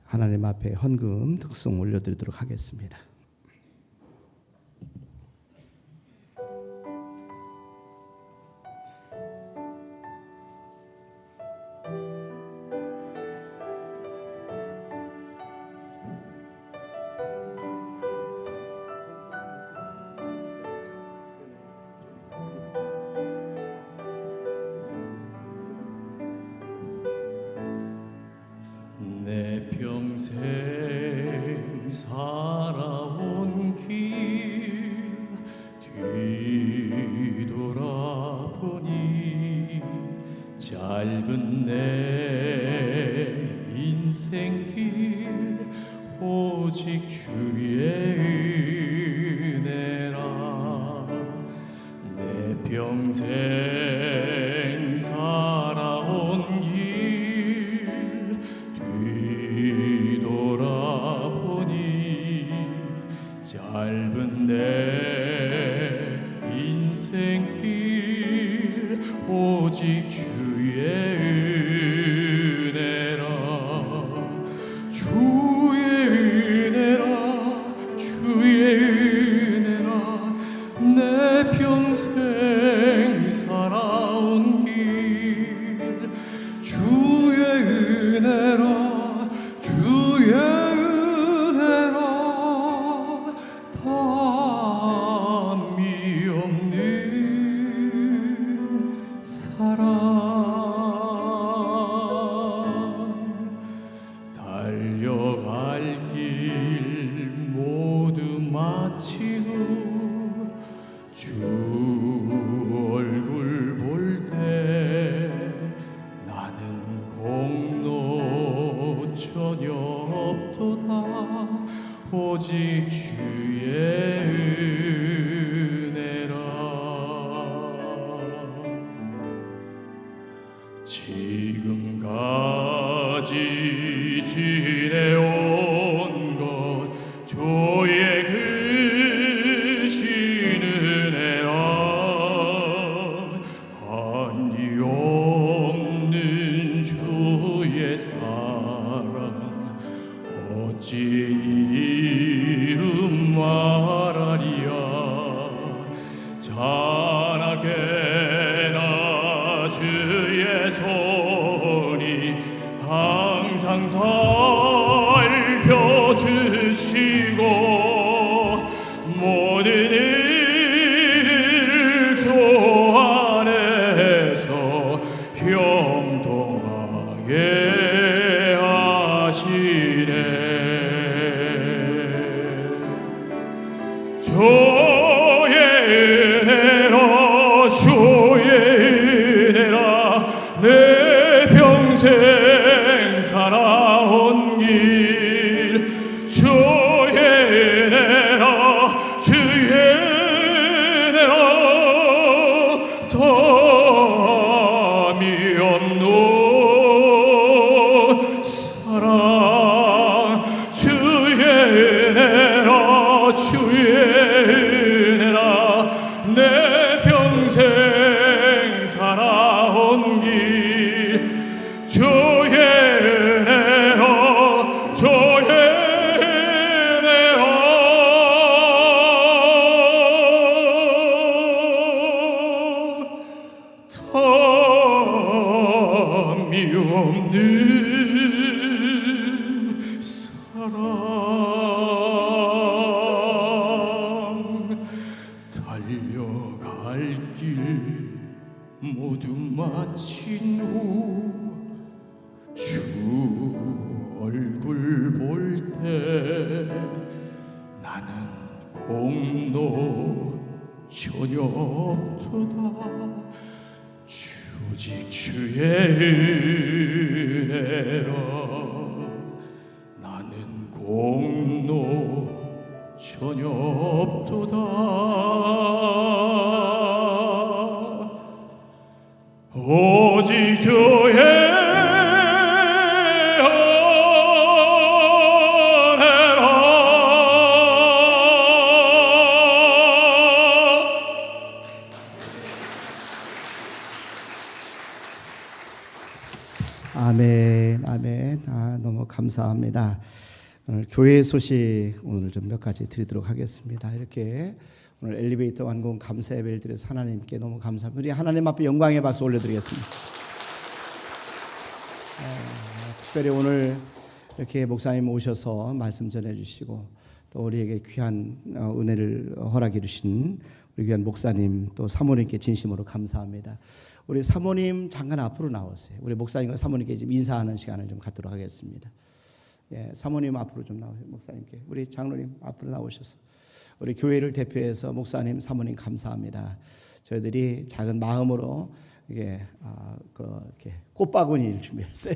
하나님 앞에 헌금 특송 올려드리도록 하겠습니다. 내 평생 살아온 길 뒤돌아보니 짧은 내 인생길 오직 주의 은혜라. 내 평생 살아온 길 뒤돌아보니 짧은 내 인생길 오직 주의 은혜라. 주의 은혜라. 주의 은혜라. 내 평생 살아온 길 주의 은혜라. 주의 은혜라. 담이 없는 사랑. 달려갈 길 모두 마친 후 주 얼굴 볼 때 나는 공로 전혀 없도다. 오직 주의 은혜라. 지금까지 지내온 것 주의 크신 은혜라. 한이 없는 주의 사랑 어찌 이름 말하리야. 자나게나 주의 손이 항상 살펴주시고 모든 일을 주 안에서 형통하게 하시네. 주의 은혜라. 주의 은혜라. 내 평생 살아온 길 주의 은혜라. 주의 은혜라. 담이 없는 사랑. 주의 은혜라. 주의 은혜라. 내 평생 살아온 길 주의 은혜라. 주의 은혜라. 담이 없는 사랑. 달려갈 길 모두 마친 후 주 얼굴 볼 때 나는 공로 전혀 없도다. 오직 주의 은혜라. 나는 공로 전혀 없도다. 오직 주의 아멘, 아멘. 너무 감사합니다. 오늘 교회 소식 오늘 좀 몇 가지 드리도록 하겠습니다. 이렇게 오늘 엘리베이터 완공 감사 예배를 드려서 하나님께 너무 감사합니다. 우리 하나님 앞에 영광의 박수 올려드리겠습니다. 특별히 오늘 이렇게 목사님 오셔서 말씀 전해주시고 또 우리에게 귀한 은혜를 허락해 주신 우리 귀한 목사님 또 사모님께 진심으로 감사합니다. 우리 사모님 잠깐 앞으로 나오세요. 우리 목사님과 사모님께 지금 인사하는 시간을 좀 갖도록 하겠습니다. 예, 사모님 앞으로 좀 나오세요. 목사님께 우리 장로님 앞으로 나오셔서 우리 교회를 대표해서 목사님, 사모님 감사합니다. 저희들이 작은 마음으로 이게 이렇게 꽃바구니를 준비했어요.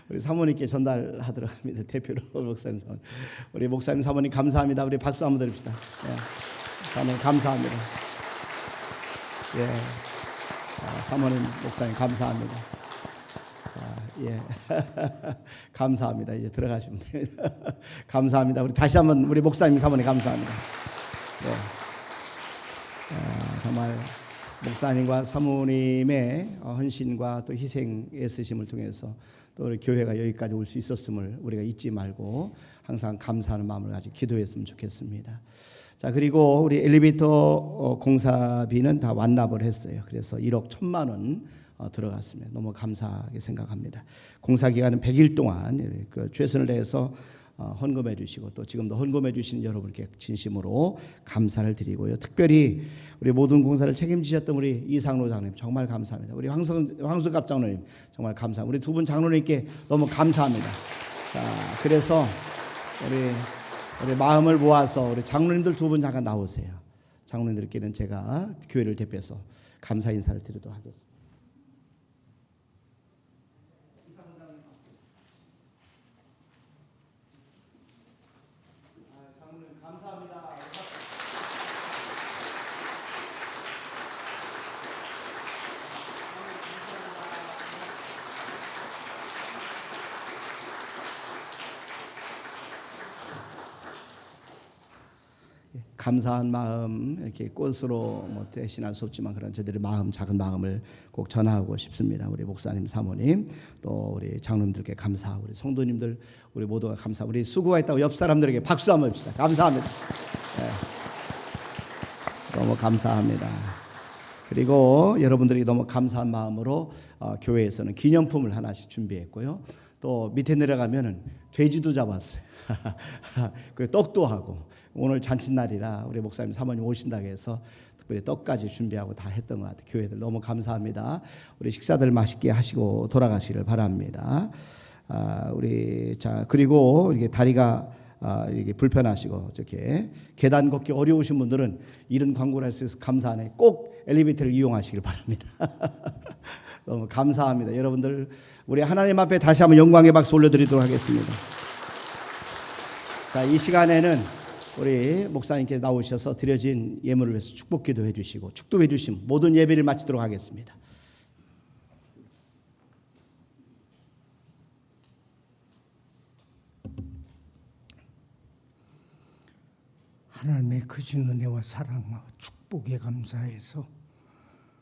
우리 사모님께 전달하도록 합니다. 대표로 목사님 사모님. 우리 목사님 사모님 감사합니다. 우리 박수 한번 드립시다. 예. 사모님 감사합니다. 예. 사모님 목사님 감사합니다. 예. 감사합니다. 이제 들어가시면 됩니다. 감사합니다. 우리 다시 한번 우리 목사님 사모님 감사합니다. 네. 정말 목사님과 사모님의 헌신과 또 희생 애쓰심을 통해서 또 우리 교회가 여기까지 올 수 있었음을 우리가 잊지 말고 항상 감사하는 마음을 가지고 기도했으면 좋겠습니다. 자, 그리고 우리 엘리베이터 공사비는 다 완납을 했어요. 그래서 1억 1,000만 원 들어갔습니다. 너무 감사하게 생각합니다. 공사 기간은 100일 동안 최선을 다해서 헌금해 주시고 또 지금도 헌금해 주시는 여러분께 진심으로 감사를 드리고요. 특별히 우리 모든 공사를 책임지셨던 우리 이상로 장로님 정말 감사합니다. 우리 황수갑 장로님 정말 감사합니다. 우리 두 분 장로님께 너무 감사합니다. 자, 그래서 우리 마음을 모아서 우리 장로님들 두 분 잠깐 나오세요. 장로님들께는 제가 교회를 대표해서 감사 인사를 드리도록 하겠습니다. 감사한 마음 이렇게 꽃으로 대신할 수 없지만 그런 저들의 마음 작은 마음을 꼭 전하고 싶습니다. 우리 목사님 사모님 또 우리 장로님들께 감사, 우리 성도님들 우리 모두가 감사. 우리 수고가 있다고 옆 사람들에게 박수 한번 칩시다. 감사합니다. 네. 너무 감사합니다. 그리고 여러분들이 너무 감사한 마음으로 교회에서는 기념품을 하나씩 준비했고요. 또 밑에 내려가면은 돼지도 잡았어요. 그 떡도 하고 오늘 잔칫날이라 우리 목사님 사모님 오신다고 해서 특별히 떡까지 준비하고 다 했던 것 같아요. 교회들 너무 감사합니다. 우리 식사들 맛있게 하시고 돌아가시기를 바랍니다. 그리고 이게 다리가 이게 불편하시고 저렇게 계단 걷기 어려우신 분들은 이런 광고를 할 수 있어서 감사하네. 꼭 엘리베이터를 이용하시길 바랍니다. 너무 감사합니다. 여러분들 우리 하나님 앞에 다시 한번 영광의 박수 올려드리도록 하겠습니다. 자, 이 시간에는 우리 목사님께서 나오셔서 드려진 예물을 위해서 축복기도 해주시고 축도해 주심 모든 예배를 마치도록 하겠습니다. 하나님의 크신 은혜와 사랑과 축복에 감사해서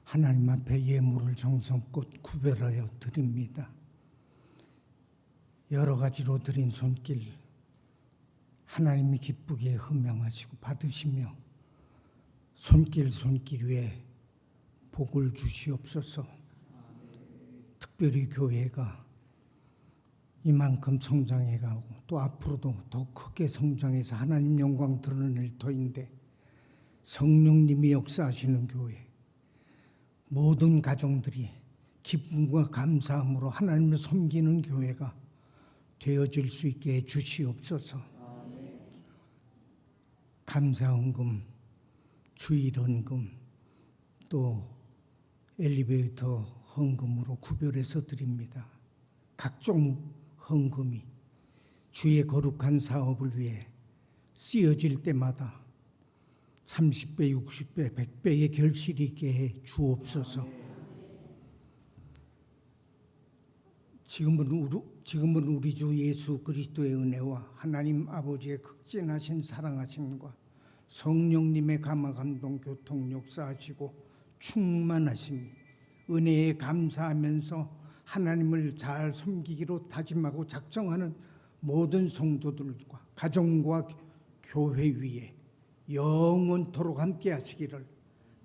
하나님 앞에 예물을 정성껏 구별하여 드립니다. 여러 가지로 드린 손길 하나님이 기쁘게 흠양하시고 받으시며 손길 위에 복을 주시옵소서. 특별히 교회가 이만큼 성장해가고 또 앞으로도 더 크게 성장해서 하나님 영광 드러낼 터인데 성령님이 역사하시는 교회, 모든 가정들이 기쁨과 감사함으로 하나님을 섬기는 교회가 되어질 수 있게 해 주시옵소서. 감사헌금, 주일헌금, 또 엘리베이터 헌금으로 구별해서 드립니다. 각종 헌금이 주의 거룩한 사업을 위해 쓰여질 때마다 30배, 60배, 100배의 결실이 있게 해 주옵소서. 지금은 우리 주 예수 그리스도의 은혜와 하나님 아버지의 극진하신 사랑하심과 성령님의 감화 감동 교통 역사하시고 충만하심이 은혜에 감사하면서 하나님을 잘 섬기기로 다짐하고 작정하는 모든 성도들과 가정과 교회 위에 영원토록 함께 하시기를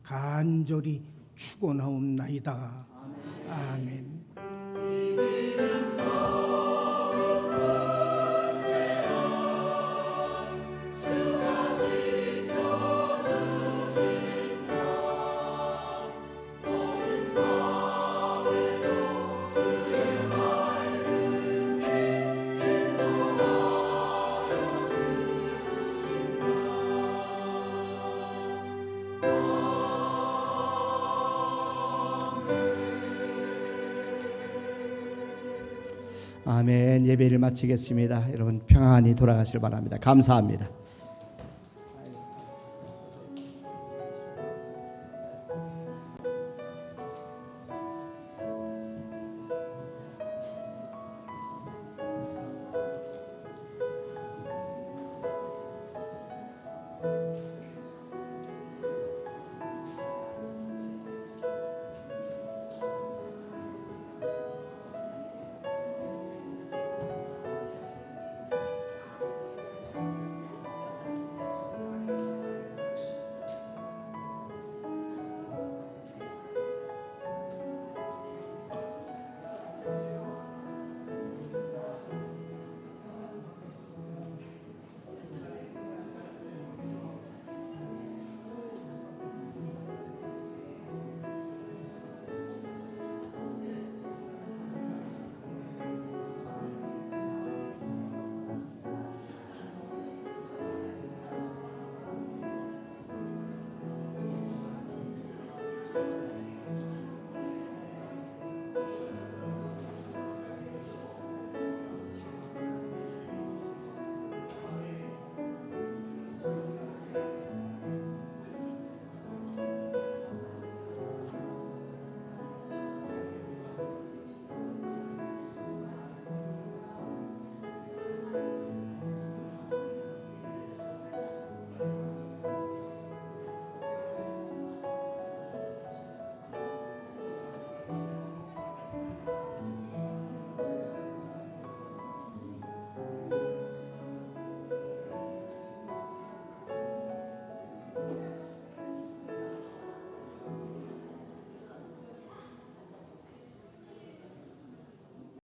간절히 축원하옵나이다. 아멘. 아멘. 예배를 마치겠습니다. 여러분 평안히 돌아가시길 바랍니다. 감사합니다.